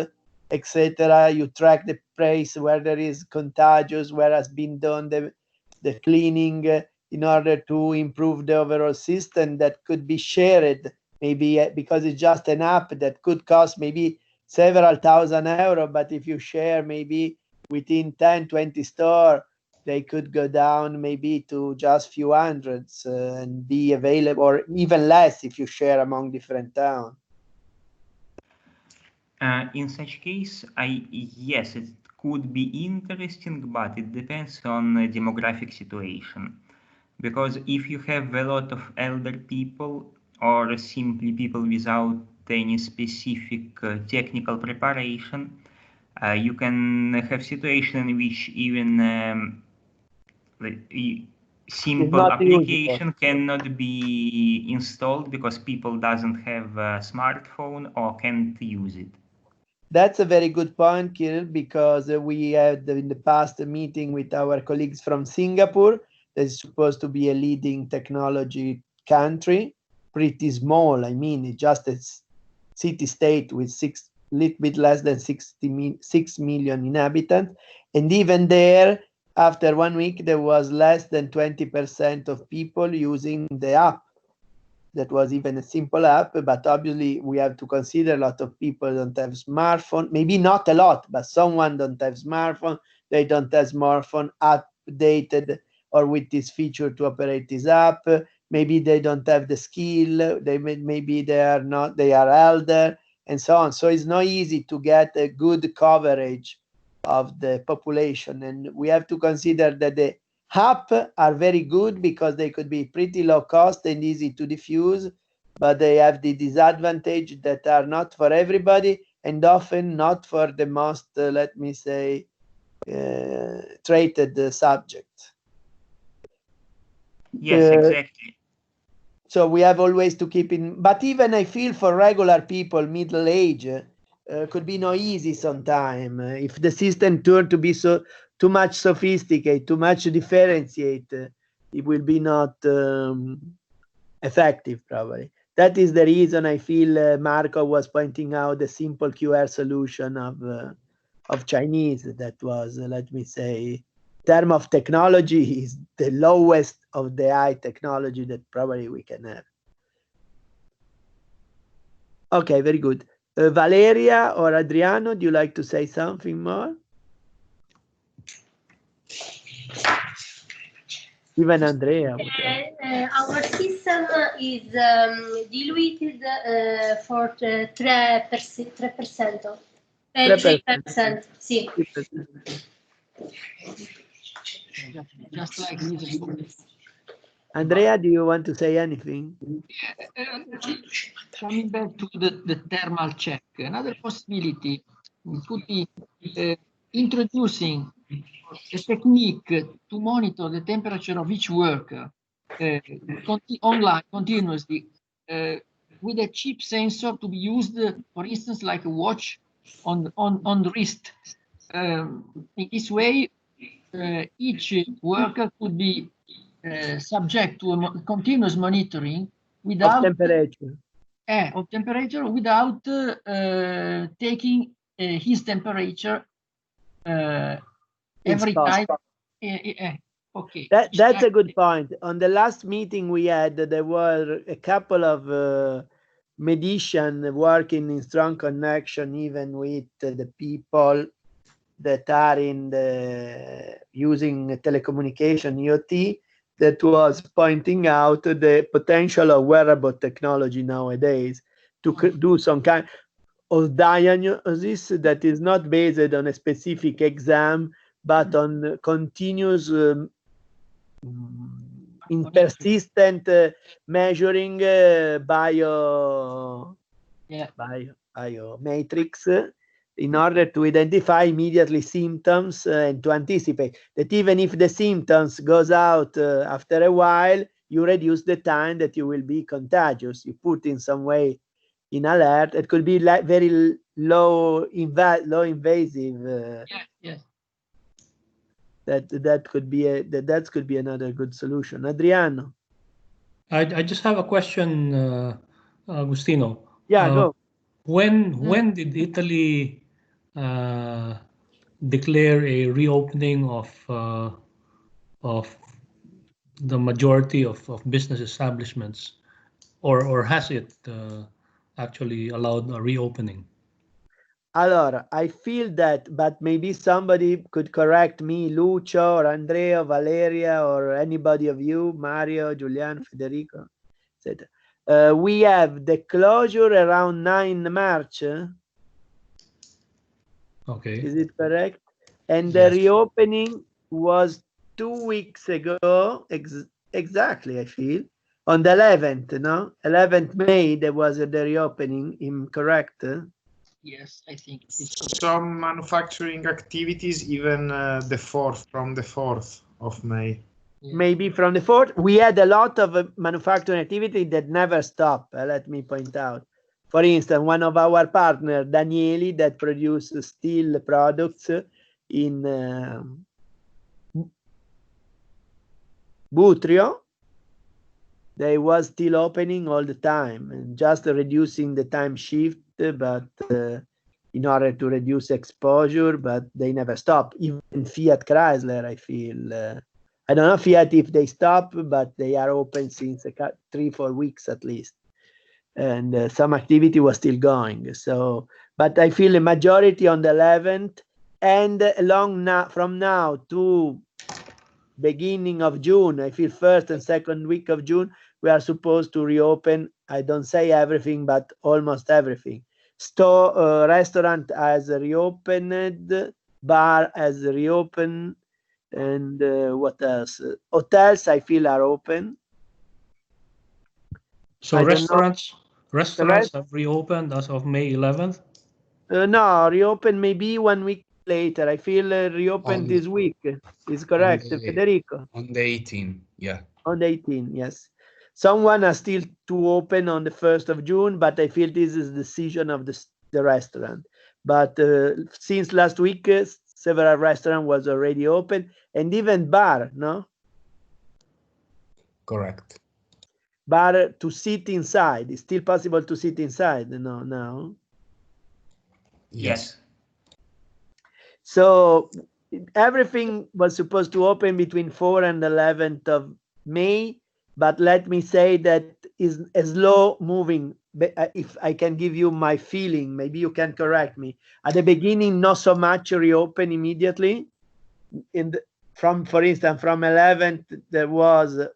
etc. You track the place where there is contagious, where has been done the cleaning, in order to improve the overall system that could be shared, maybe because it's just an app that could cost maybe several thousand euro, but if you share maybe within 10, 20 stores, they could go down maybe to just few hundreds and be available, or even less if you share among different towns. In such case, yes, it could be interesting, but it depends on the demographic situation. Because if you have a lot of elder people or simply people without any specific technical preparation, you can have situation in which even simple application cannot be installed because people doesn't have a smartphone or can't use it. That's a very good point, Kirill, because we had in the past a meeting with our colleagues from Singapore. That is supposed to be a leading technology country, pretty small. I mean, it's just a city-state with little bit less than 6 million inhabitants. And even there, after 1 week, there was less than 20% of people using the app. That was even a simple app, but obviously we have to consider a lot of people don't have smartphone, maybe not a lot, but someone don't have smartphone, they don't have smartphone updated or with this feature to operate this app, maybe they don't have the skill, maybe they are elder, and so on. So it's not easy to get a good coverage of the population, and we have to consider that the app are very good because they could be pretty low cost and easy to diffuse, but they have the disadvantage that are not for everybody and often not for the most, let me say, treated subject. Yes, exactly. So we have always to keep in, but even I feel for regular people, middle age, could be no easy sometime. If the system turn to be too much sophisticated, too much differentiate, it will be not effective probably. that is the reason I feel Marco was pointing out the simple QR solution of Chinese. That was, let me say, term of technology is the lowest of the high technology that probably we can have. Okay, very good. Valeria or Adriano, do you like to say something more? Even Andrea. Our system is diluted for 3%. 3%, sì. Just like this. Andrea, do you want to say anything? Coming back to the thermal check, another possibility could be introducing a technique to monitor the temperature of each worker online continuously with a cheap sensor to be used, for instance, like a watch on the wrist. In this way, each worker could be subject to a continuous monitoring without of temperature, without taking his temperature every time. Okay. That's a good point. On the last meeting we had, there were a couple of medicians working in strong connection, even with the people that are in the using telecommunication IoT, that was pointing out the potential of wearable technology nowadays to do some kind of diagnosis that is not based on a specific exam, but on continuous in persistent measuring biomatrix in order to identify immediately symptoms and to anticipate that even if the symptoms goes out after a while, you reduce the time that you will be contagious. You put in some way in alert. It could be like very low invasive. Yes. That could be another good solution. Adriano. I just have a question, Agostino. Yeah, go. When did Italy declare a reopening of the majority of business establishments, or has it actually allowed a reopening? Allora, I feel that, but maybe somebody could correct me, Lucio or Andrea, Valeria, or anybody of you, Mario, Giuliano, Federico, etc. We have the closure around 9 March. Okay. Is it correct? And the reopening was 2 weeks ago, exactly, I feel. On the 11th, no? 11th May, there was the reopening, correct? Yes, I think some manufacturing activities even from the 4th of May. Yeah. Maybe from the 4th. We had a lot of manufacturing activity that never stopped. Let me point out. For instance, one of our partners, Danieli, that produces steel products in Butrio, they was still opening all the time and just reducing the time shift, but in order to reduce exposure, but they never stop. Even Fiat Chrysler, I feel. I don't know Fiat if they stop, but they are open since 3-4 weeks at least. And some activity was still going. So, but I feel the majority on the 11th, and from now to beginning of June, I feel first and second week of June, we are supposed to reopen. I don't say everything, but almost everything. Restaurant has reopened, bar has reopened, and what else? Hotels, I feel, are open. So restaurants have reopened as of May 11th? No, reopen maybe 1 week later. I feel reopened this week. Is correct, Federico? On the 18th, yeah. On the 18th, yes. Someone are still to open on the 1st of June, but I feel this is the decision of the restaurant. But since last week, several restaurants was already open, and even bar, no? Correct. but to sit inside, it's still possible to sit inside. No, no. Yes. So everything was supposed to open between 4 and 11th of May, but let me say that is a slow moving. If I can give you my feeling, maybe you can correct me. At the beginning, not so much reopen immediately. For instance, from 11th, there was a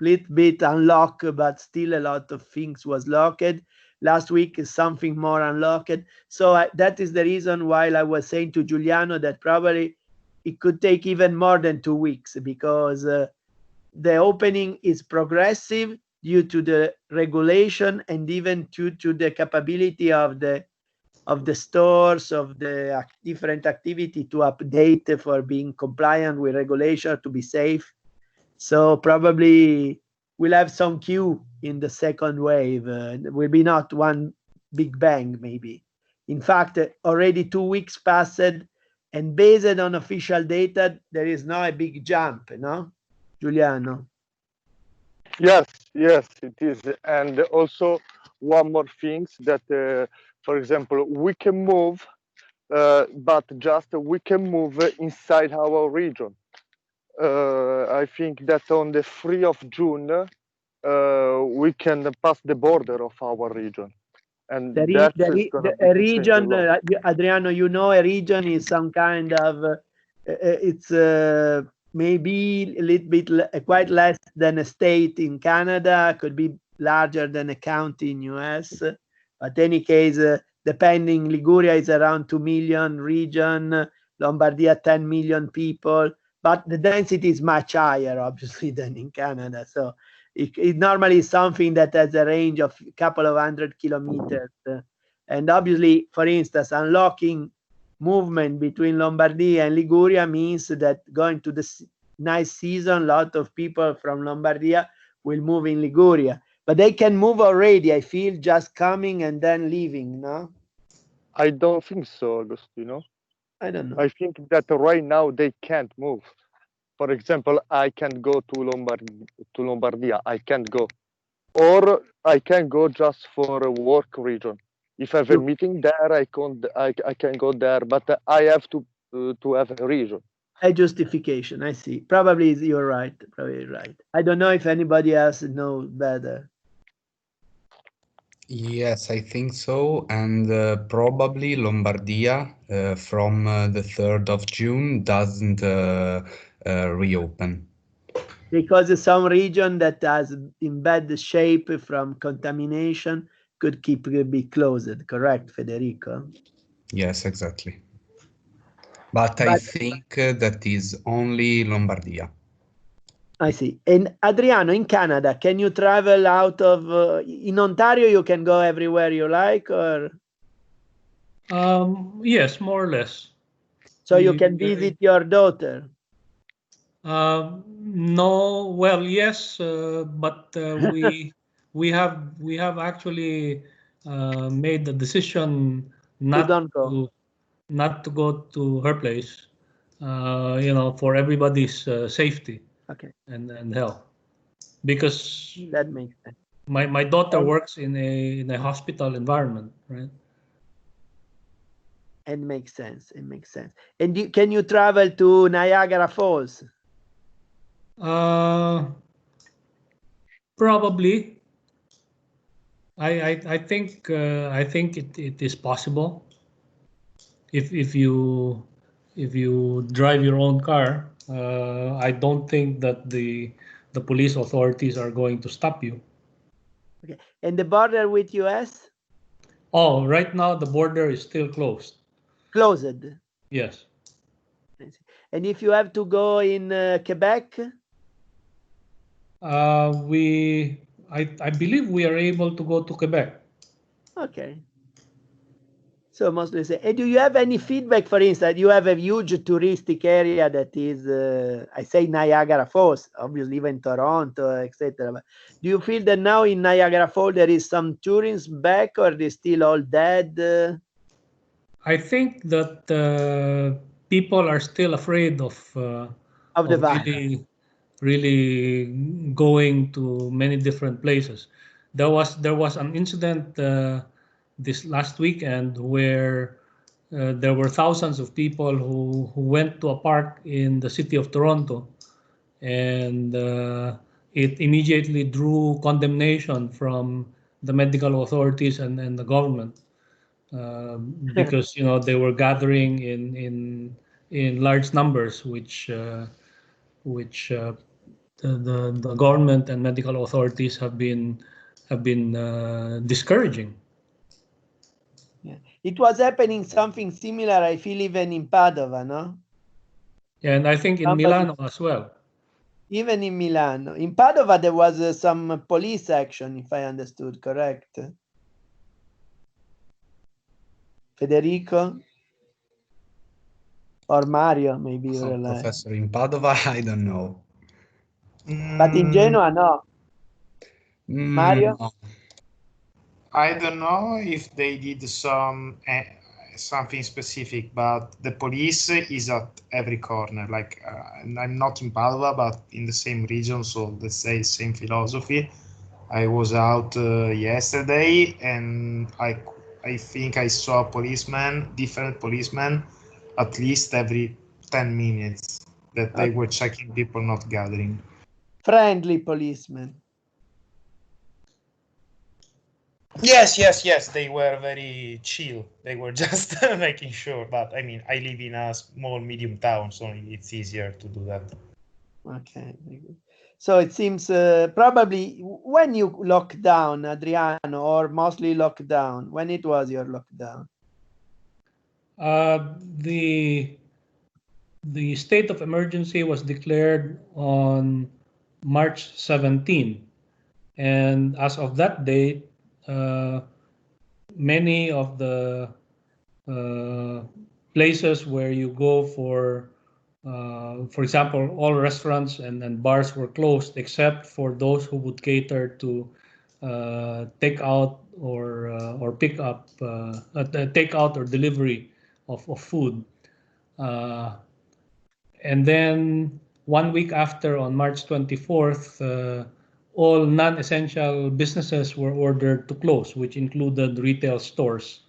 little bit unlocked, but still a lot of things was locked. Last week is something more unlocked. So that is the reason why I was saying to Giuliano that probably it could take even more than 2 weeks, because the opening is progressive due to the regulation and even due to the capability of the stores, of the different activity to update for being compliant with regulation, to be safe. So probably we'll have some queue in the second wave. It will be not one big bang, maybe. In fact, already 2 weeks passed, and based on official data, there is now a big jump, no, Giuliano? Yes, yes, it is. And also one more thing that, for example, we can move, but just we can move inside our region. I think that on the 3rd of June, we can pass the border of our region. And that's a region, Adriano, you know, a region is some kind of, it's maybe a little bit quite less than a state in Canada, could be larger than a county in US. But in any case, depending, Liguria is around 2 million region, Lombardia 10 million people, but the density is much higher, obviously, than in Canada. So it normally is something that has a range of a couple of 100 kilometers. And obviously, for instance, unlocking movement between Lombardia and Liguria means that going to the nice season, a lot of people from Lombardia will move in Liguria. But they can move already, I feel, just coming and then leaving, no? I don't think so, Agostino. I don't know. I think that right now they can't move. For example, I can go to Lombardia. I can't go, or I can go just for a work region. If I have a meeting there, I can go there, but I have to have a region. A justification, I see. Probably you're right. Probably right. I don't know if anybody else knows better. Yes, I think so. And probably Lombardia from the 3rd of June doesn't reopen. Because some region that has in bad shape from contamination could be closed, correct, Federico? Yes, exactly. But I think that is only Lombardia. I see. And Adriano, in Canada, can you travel out of, in Ontario, you can go everywhere you like, or? Yes, more or less. So you can visit your daughter? No, well, yes, but we have actually made the decision not to go to her place, you know, for everybody's safety and health, because that makes sense. My daughter works in a hospital environment, right? It makes sense. It makes sense. And can you travel to Niagara Falls? Probably. I think it is possible if you drive your own car. I don't think that the police authorities are going to stop you. Okay. And the border with US? Oh, right now the border is still closed. Closed? Yes. And if you have to go in Quebec? I believe we are able to go to Quebec. Okay. So mostly say. And do you have any feedback? For instance, you have a huge touristic area that is, I say Niagara Falls, obviously even Toronto, etc. But do you feel that now in Niagara Falls there is some tourism back, or they're still all dead? I think that people are still afraid of the virus. really going to many different places. There was an incident this last weekend where there were thousands of people who went to a park in the city of Toronto, and it immediately drew condemnation from the medical authorities and the government, because they were gathering in large numbers, which the government and medical authorities have been discouraging. Yeah. It was happening something similar, I feel, even in Padova, no? And I think in Milano as well. Even in Milano. In Padova, there was some police action, if I understood correct. Federico? Or Mario, maybe you realize. Professor, in Padova, I don't know. But in Genoa, no. Mario? No. I don't know if they did something specific, but the police is at every corner. Like I'm not in Padova, but in the same region, so let's say same philosophy. I was out yesterday, and I think I saw different policemen, at least every 10 minutes, that they were checking people not gathering. Friendly policemen. Yes. They were very chill. They were just making sure. But I mean, I live in a small, medium town, so it's easier to do that. Okay. So it seems probably when you locked down, Adriano, or mostly locked down, when it was your lockdown? The state of emergency was declared on March 17, and as of that date, many of the places where you go for example, all restaurants and bars were closed except for those who would cater to take out or pick up, take out or delivery of food. And then 1 week after, on March 24th, all non-essential businesses were ordered to close, which included retail stores.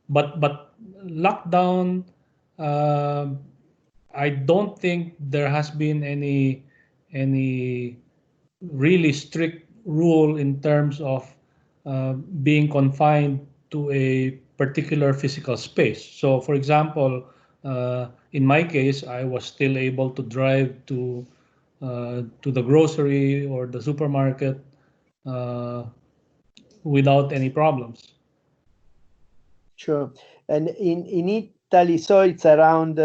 But lockdown, I don't think there has been any really strict rule in terms of being confined to a particular physical space. So, for example, in my case, I was still able to drive to the grocery or the supermarket without any problems. Sure. And in Italy, so it's around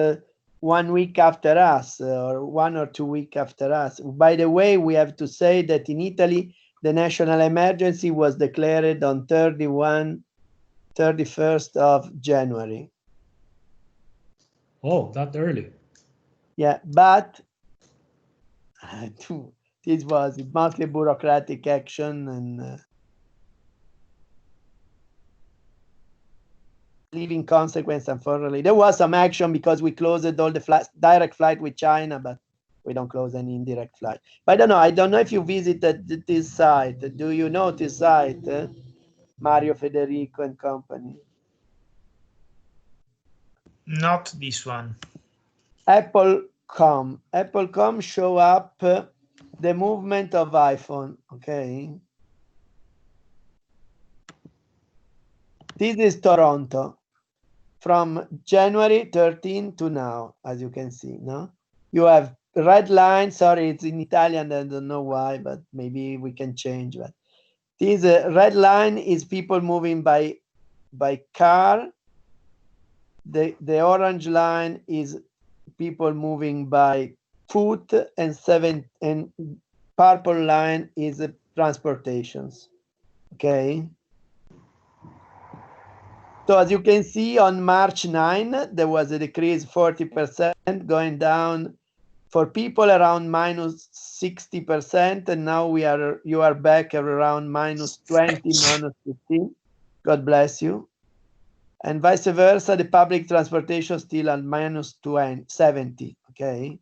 1 week after us, or 1 or 2 weeks after us. By the way, we have to say that in Italy, the national emergency was declared on 31st of January. Oh, that early. Yeah, but this was mostly bureaucratic action and leaving consequence, unfortunately. There was some action because we closed all the direct flight with China, but we don't close any indirect flight. But I don't know if you visited this site. Do you know this site, Mario, Federico, and company? Not this one. Apple.com. Apple.com show up the movement of iPhone. Okay. This is Toronto from January 13 to now, as you can see. No, you have red line. Sorry, it's in Italian. I don't know why, but maybe we can change that. This red line is people moving by car. The orange line is people moving by foot, and purple line is transportations. Okay. So as you can see, on March 9, there was a decrease 40%, going down for people around minus 60%, and now you are back at around minus 20, minus 15. God bless you. And vice versa, the public transportation still at minus 70. Okay.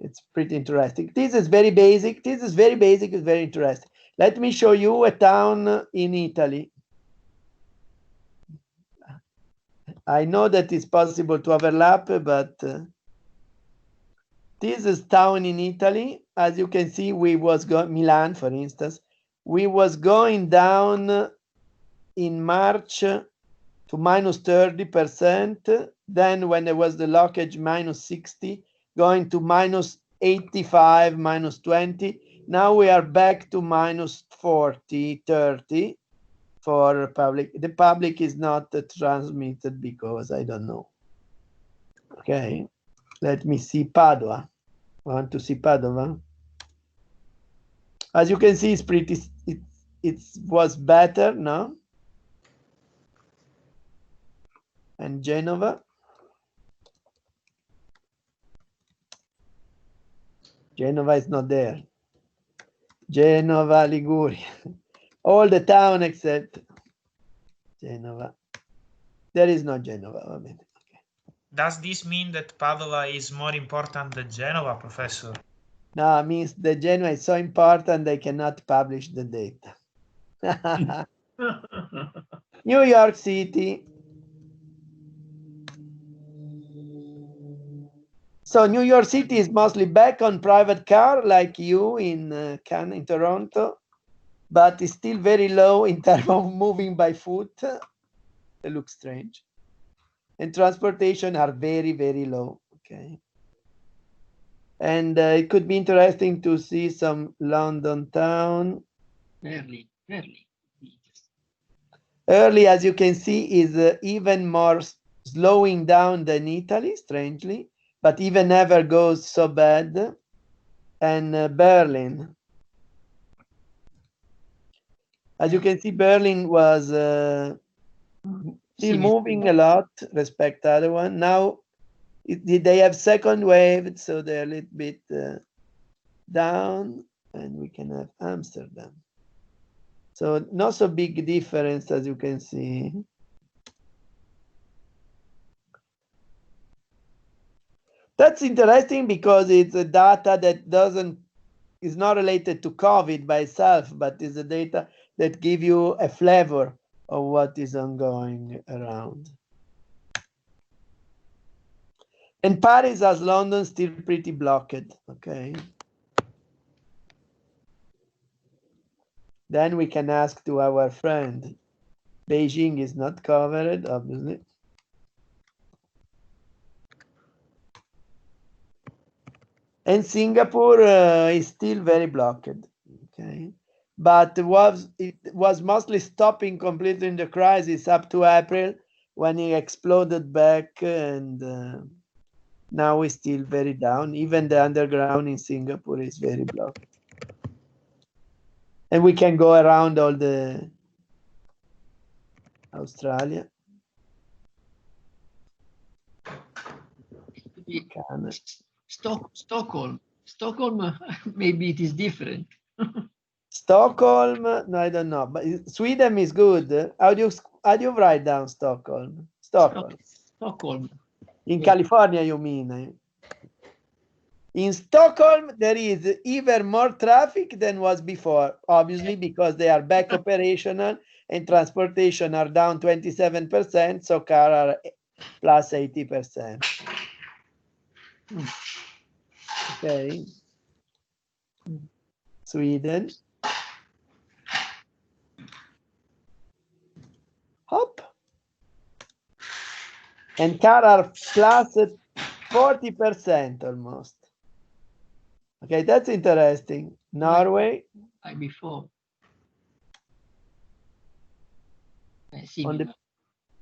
It's pretty interesting. This is very basic. This is very basic. It's very interesting. Let me show you a town in Italy. I know that it's possible to overlap, but this is town in Italy. As you can see, we was going Milan, for instance. We was going down in March to minus 30%. Then when there was the blockage, minus 60, going to minus 85, minus 20. Now we are back to minus 40, 30 for public. The public is not transmitted because I don't know. Okay, let me see Padua. Want to see Padua? As you can see, it's pretty. It was better, no? And Genova. Genova is not there. Genova, Liguria. All the town except Genova. There is no Genova. Okay. Does this mean that Padova is more important than Genova, Professor? No, it means the Genova is so important they cannot publish the data. New York City. So New York City is mostly back on private car like you in Toronto, but it's still very low in terms of moving by foot. It looks strange. And transportation are very, very low. Okay. And it could be interesting to see some London town. Early, as you can see, is even more slowing down than Italy, strangely, but even never goes so bad. And Berlin. As you can see, Berlin was still moving a lot respect to the other one. Now they have second wave, so they're a little bit down, and we can have Amsterdam. So not so big difference, as you can see. That's interesting because it's a data that is not related to COVID by itself, but is a data that give you a flavor of what is ongoing around. And Paris, as London, still pretty blocked. Okay. Then we can ask to our friend. Beijing is not covered, obviously. And Singapore is still very blocked. Okay. But it was mostly stopping completely in the crisis up to April when it exploded back, and now it's still very down. Even the underground in Singapore is very blocked. And we can go around all the Australia. Canada. Stockholm, maybe it is different. Stockholm, no, I don't know, but Sweden is good. How do you write down Stockholm? Stockholm. In California, you mean? In Stockholm, there is even more traffic than was before, obviously, because they are back operational and transportation are down 27%, so car are plus 80%. Okay. Sweden. Hop. And car are plus 40% almost. Okay, that's interesting. Norway. Like before.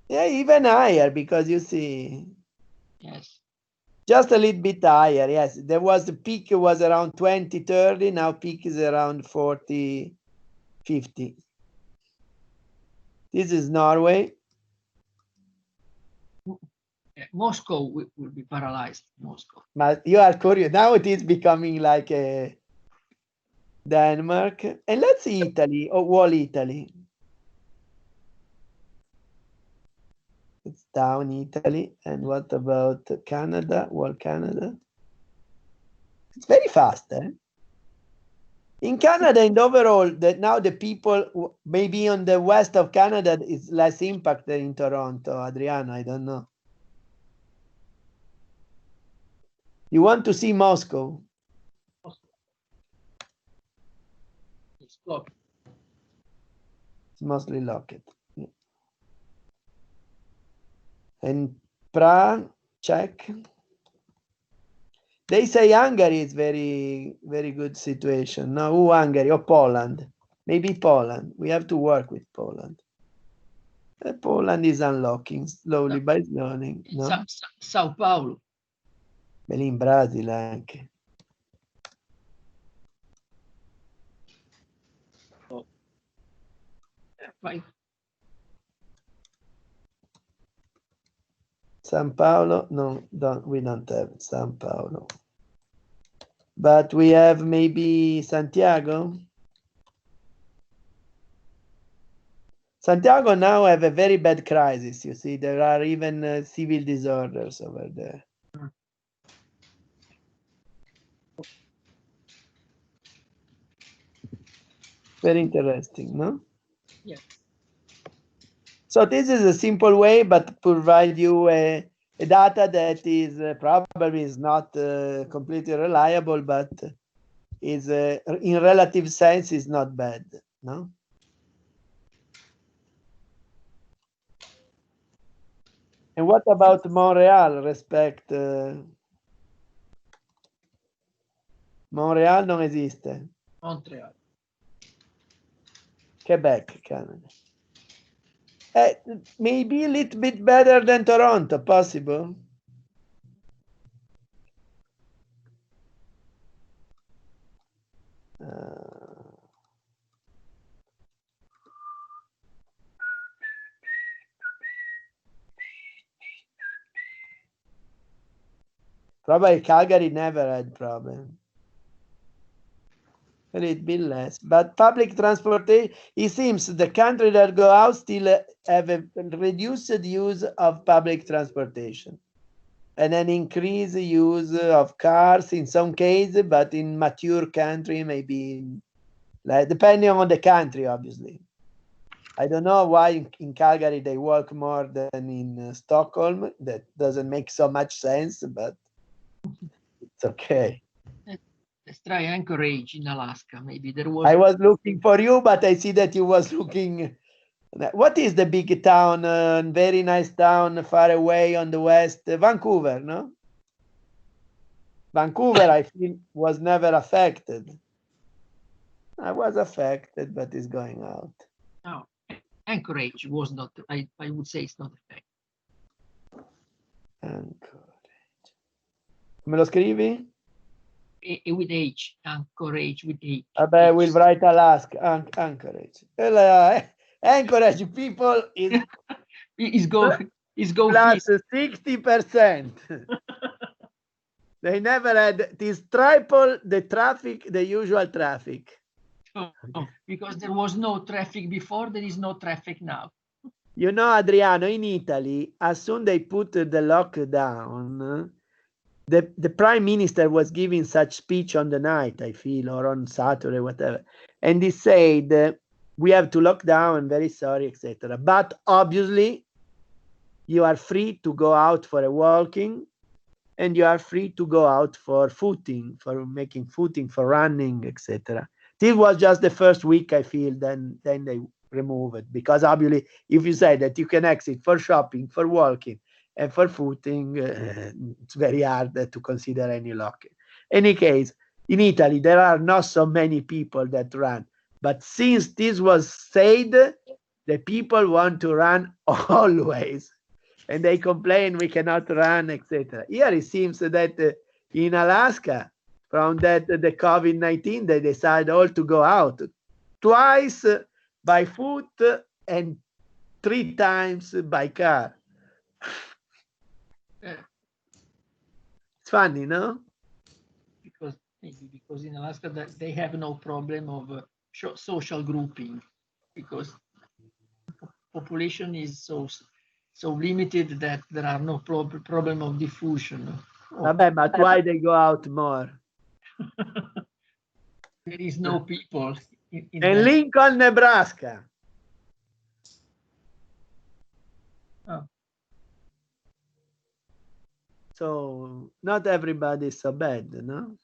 Yeah, even higher because you see. Yes. Just a little bit higher, yes. There was the peak was around 20, 30. Now peak is around 40, 50. This is Norway. Moscow will be paralyzed. Moscow. But you are curious. Now it is becoming like a Denmark. And let's see Italy, or whole Italy. It's down Italy. And what about Canada? Well, Canada. It's very fast, eh? In Canada and overall, that now the people maybe on the west of Canada is less impacted in Toronto. Adriana, I don't know. You want to see Moscow? It's locked. It's mostly locked. Yeah. And Prague, Czech. They say Hungary is very, very good situation. No, who Hungary or Poland? Maybe Poland. We have to work with Poland. Poland is unlocking slowly by slowly. No? Sao Paulo. Beh, in Brasile anche. Oh. Fine. San Paolo, no, we don't have San Paolo. But we have maybe Santiago. Santiago now have a very bad crisis. You see, there are even civil disorders over there. Very interesting, no? Yeah. So this is a simple way, but provide you a data that is probably is not completely reliable, but is in relative sense is not bad, no? And what about Montreal? Respect. Montreal non esiste. Montreal. Quebec, Canada. Maybe a little bit better than Toronto, possible. Probably Calgary never had problem. A little bit less, but public transportation, it seems the country that go out still have a reduced use of public transportation and an increased use of cars in some cases, but in mature country, maybe like, depending on the country, obviously. I don't know why in Calgary they walk more than in Stockholm. That doesn't make so much sense, but it's okay. Let's try Anchorage in Alaska. Maybe there was. I was looking for you, but I see that you was looking. What is the big town? Very nice town, far away on the west. Vancouver, no? Vancouver, I feel, was never affected. I was affected, but it's going out. No, Anchorage was not. I would say it's not affected. Anchorage. Me lo scrivi? With H, Anchorage with H. Vabbè, we'll write Alaska, Anchorage. Anchorage people is go plus 60%. They never had this triple the traffic, the usual traffic. Oh, because there was no traffic before, there is no traffic now. You know, Adriano, in Italy, as soon they put the lockdown, the prime minister was giving such speech on the night, I feel, or on Saturday, whatever. And he said, we have to lock down, very sorry, etc. But obviously, you are free to go out for a walking, and you are free to go out for footing, for making footing, for running, etc. This was just the first week, I feel, then they remove it. Because obviously, if you say that you can exit for shopping, for walking, and for footing, it's very hard to consider any locking. Any case, in Italy, there are not so many people that run. But since this was said, the people want to run always. And they complain we cannot run, etc. Here it seems that in Alaska, from that the COVID-19, they decide all to go out twice by foot and 3 times by car. It's funny, no? Because in Alaska they have no problem of social grouping, because population is so limited that there are no problem of diffusion. But why they go out more? There is no people in And Lincoln, Nebraska. Oh. So not everybody is so bad, no?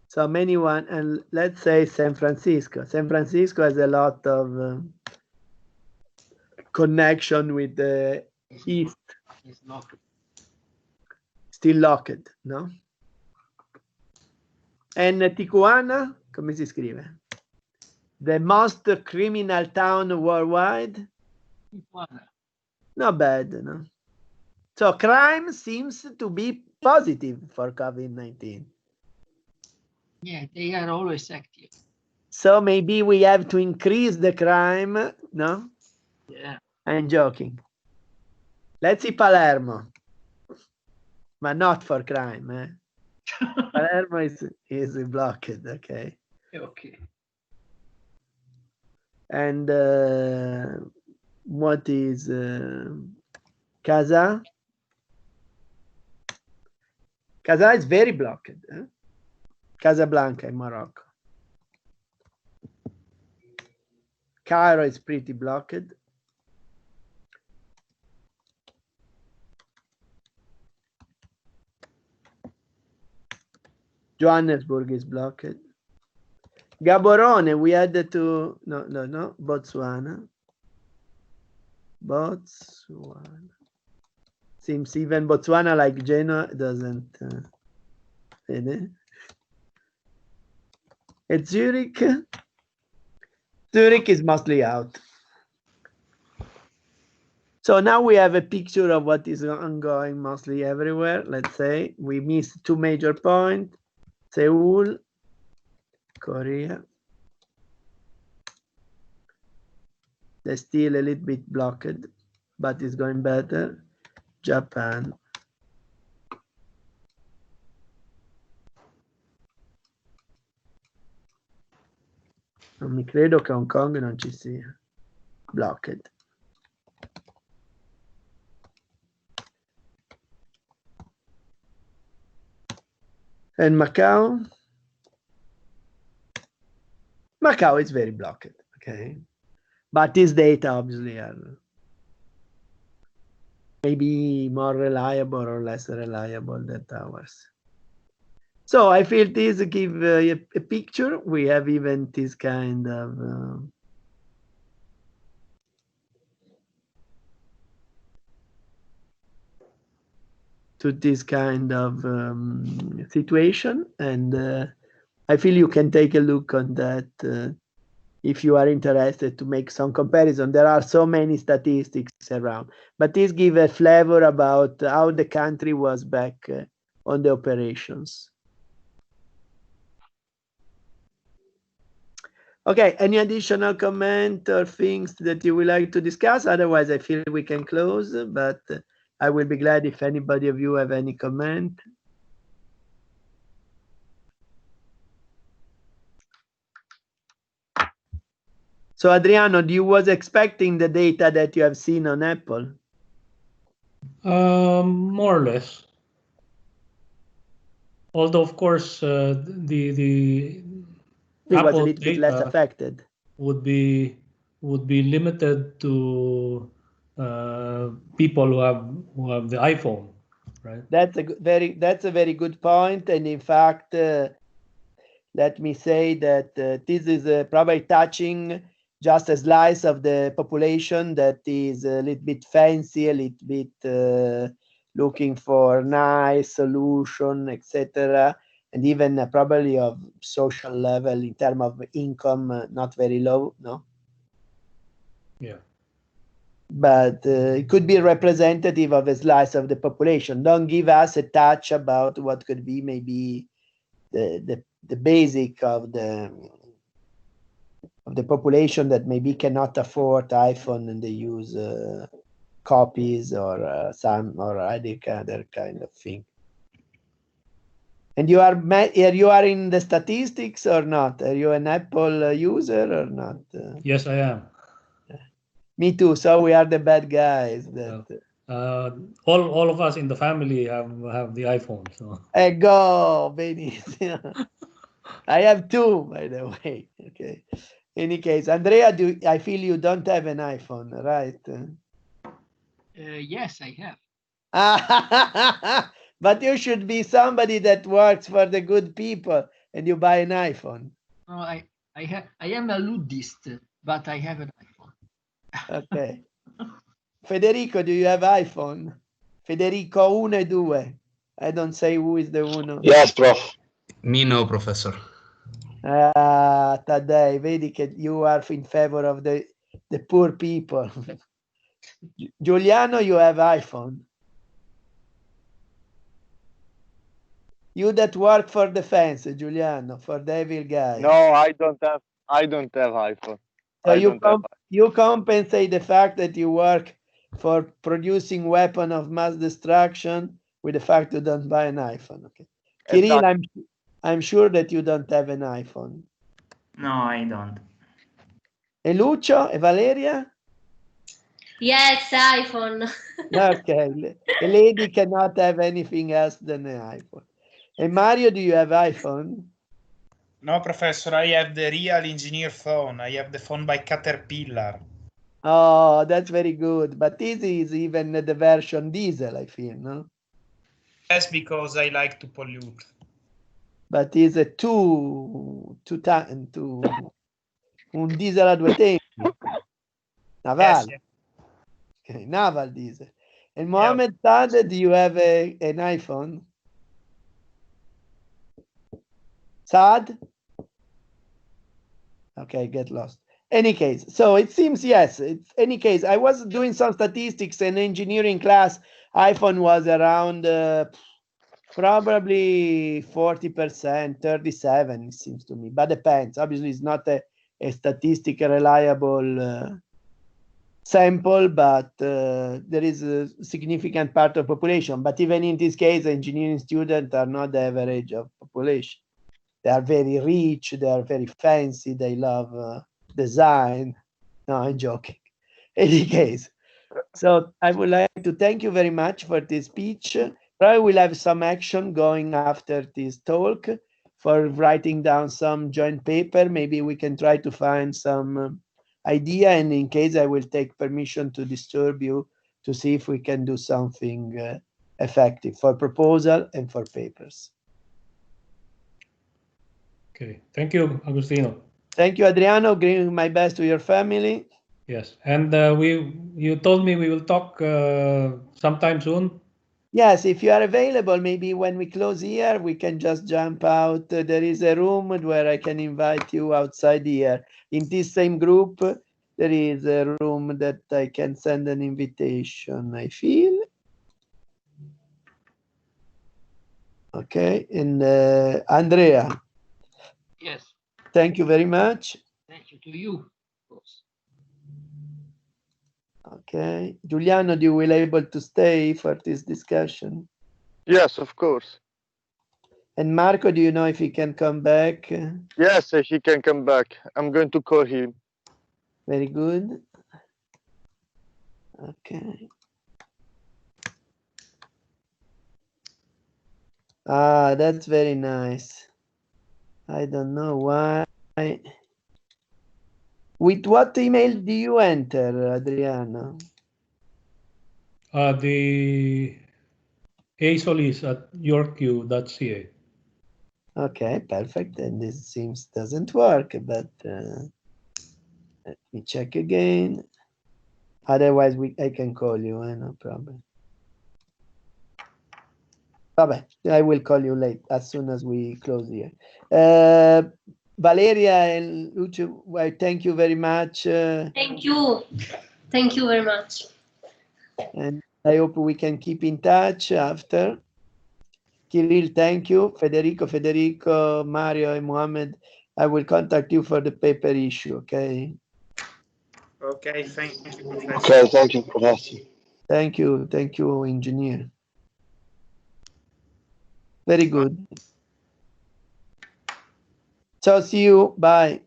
So many one, and let's say San Francisco. San Francisco has a lot of connection with the East. It's locked. Still locked, no? And Tijuana, come si scrive? The most criminal town worldwide? Tijuana. Not bad, no? So crime seems to be positive for COVID-19. Yeah, they are always active. So maybe we have to increase the crime, no? Yeah. I'm joking. Let's see Palermo. But not for crime, eh? Palermo is blocked, okay? Okay. And what is Casa? Casa is very blocked. Eh? Casablanca in Morocco. Cairo is pretty blocked. Johannesburg is blocked. Gaborone, we had to, no, Botswana. Botswana. Seems even Botswana, like Genoa, doesn't. And Zurich. Zurich is mostly out. So now we have a picture of what is ongoing mostly everywhere. Let's say we missed two major points. Seoul, Korea. They're still a little bit blocked, but it's going better. Japan. Non mi credo che Hong Kong non ci sia. Blocked. And Macau? Macau is very blocked, okay? But this data obviously are maybe more reliable or less reliable than ours. So I feel this give a picture. We have even this kind of to this kind of situation, and I feel you can take a look on that if you are interested to make some comparison. There are so many statistics around, but this gives a flavor about how the country was back on the operations. Okay, any additional comment or things that you would like to discuss? Otherwise, I feel we can close, but I will be glad if anybody of you have any comment. So Adriano, do you was expecting the data that you have seen on Apple? More or less. Although, of course, the It was a Apple little bit less data affected. would be limited to people who have the iPhone, right? That's a very good point, and in fact, let me say that this is probably touching just a slice of the population that is a little bit fancy, a little bit looking for nice solution, etc., and even probably of social level in terms of income, not very low, no? Yeah. But it could be representative of a slice of the population. Don't give us a touch about what could be maybe the basic of the population that maybe cannot afford iPhone and they use copies or some or other kind of thing. And you are in the statistics or not? Are you an Apple user or not? Yes, I am. Me too. So we are the bad guys. That all of us in the family have the iPhone. So. Go, Benissimo. I have two, by the way. Okay. In any case, Andrea, I feel you don't have an iPhone, right? Yes, I have. But you should be somebody that works for the good people, and you buy an iPhone. No, I am a ludist, but I have an iPhone. Okay. Federico, do you have iPhone? Federico 1 e 2. I don't say who is the uno. Yes, Prof. Me no, Professor. Taddei, vedi che you are in favor of the poor people. Giuliano, you have iPhone. You that work for defense, Giuliano, for the evil guy. No, I don't have iPhone. So you compensate the fact that you work for producing weapon of mass destruction with the fact you don't buy an iPhone. Okay. Kirill, Exactly. I'm sure that you don't have an iPhone. No, I don't. E Lucio e Valeria? Yes, iPhone. Okay. A lady cannot have anything else than an iPhone. And Mario, do you have iPhone? No, Professor, I have the real engineer phone. I have the phone by Caterpillar. Oh, that's very good. But this is even the version diesel, I feel, no? Yes, because I like to pollute. But it's a un diesel a due tempi. Naval. Yes. Okay, naval diesel. And Mohammed Saad, do you have an iPhone? Saad? Okay, get lost. Any case, so it seems, yes, any case, I was doing some statistics in engineering class. iPhone was around probably 40%, 37, it seems to me, but depends. Obviously, it's not a statistically reliable sample, but there is a significant part of population. But even in this case, engineering students are not the average of population. They are very rich, they are very fancy, they love design. No, I'm joking. In any case, so I would like to thank you very much for this speech. Probably we'll have some action going after this talk for writing down some joint paper. Maybe we can try to find some idea, and in case I will take permission to disturb you to see if we can do something effective for proposal and for papers. Okay, thank you, Agostino. Thank you, Adriano. Bring my best to your family. Yes, and you told me we will talk sometime soon. Yes, if you are available, maybe when we close here, we can just jump out. There is a room where I can invite you outside here. In this same group, there is a room that I can send an invitation, I feel. Okay, and Andrea. Yes. Thank you very much. Thank you to you, of course. Okay, Giuliano, you will able to stay for this discussion? Yes, of course. And Marco, do you know if he can come back? Yes, he can come back. I'm going to call him. Very good. Okay. Ah, that's very nice. I don't know why. With what email do you enter, Adriano? The asolis@yorku.ca. Okay, perfect. And this seems doesn't work, but let me check again. Otherwise, I can call you, no problem. Vabbè, I will call you late as soon as we close here. Valeria and Lucio, well, thank you very much. Thank you. Thank you very much. And I hope we can keep in touch after. Kirill, thank you. Federico, Mario, and Mohammed, I will contact you for the paper issue, okay? Okay, thank you, Professor. Okay, thank you, Professor. Thank you, engineer. Very good. So see you. Bye.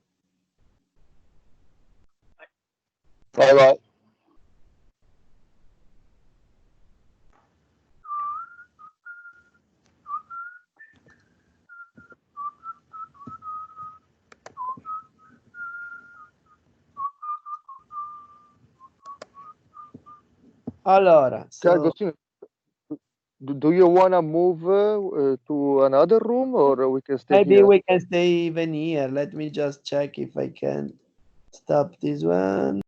Bye-bye. Allora, so Agostino, do you want to move to another room, or we can stay maybe here? we can stay even here. Let me just check if I can stop this one.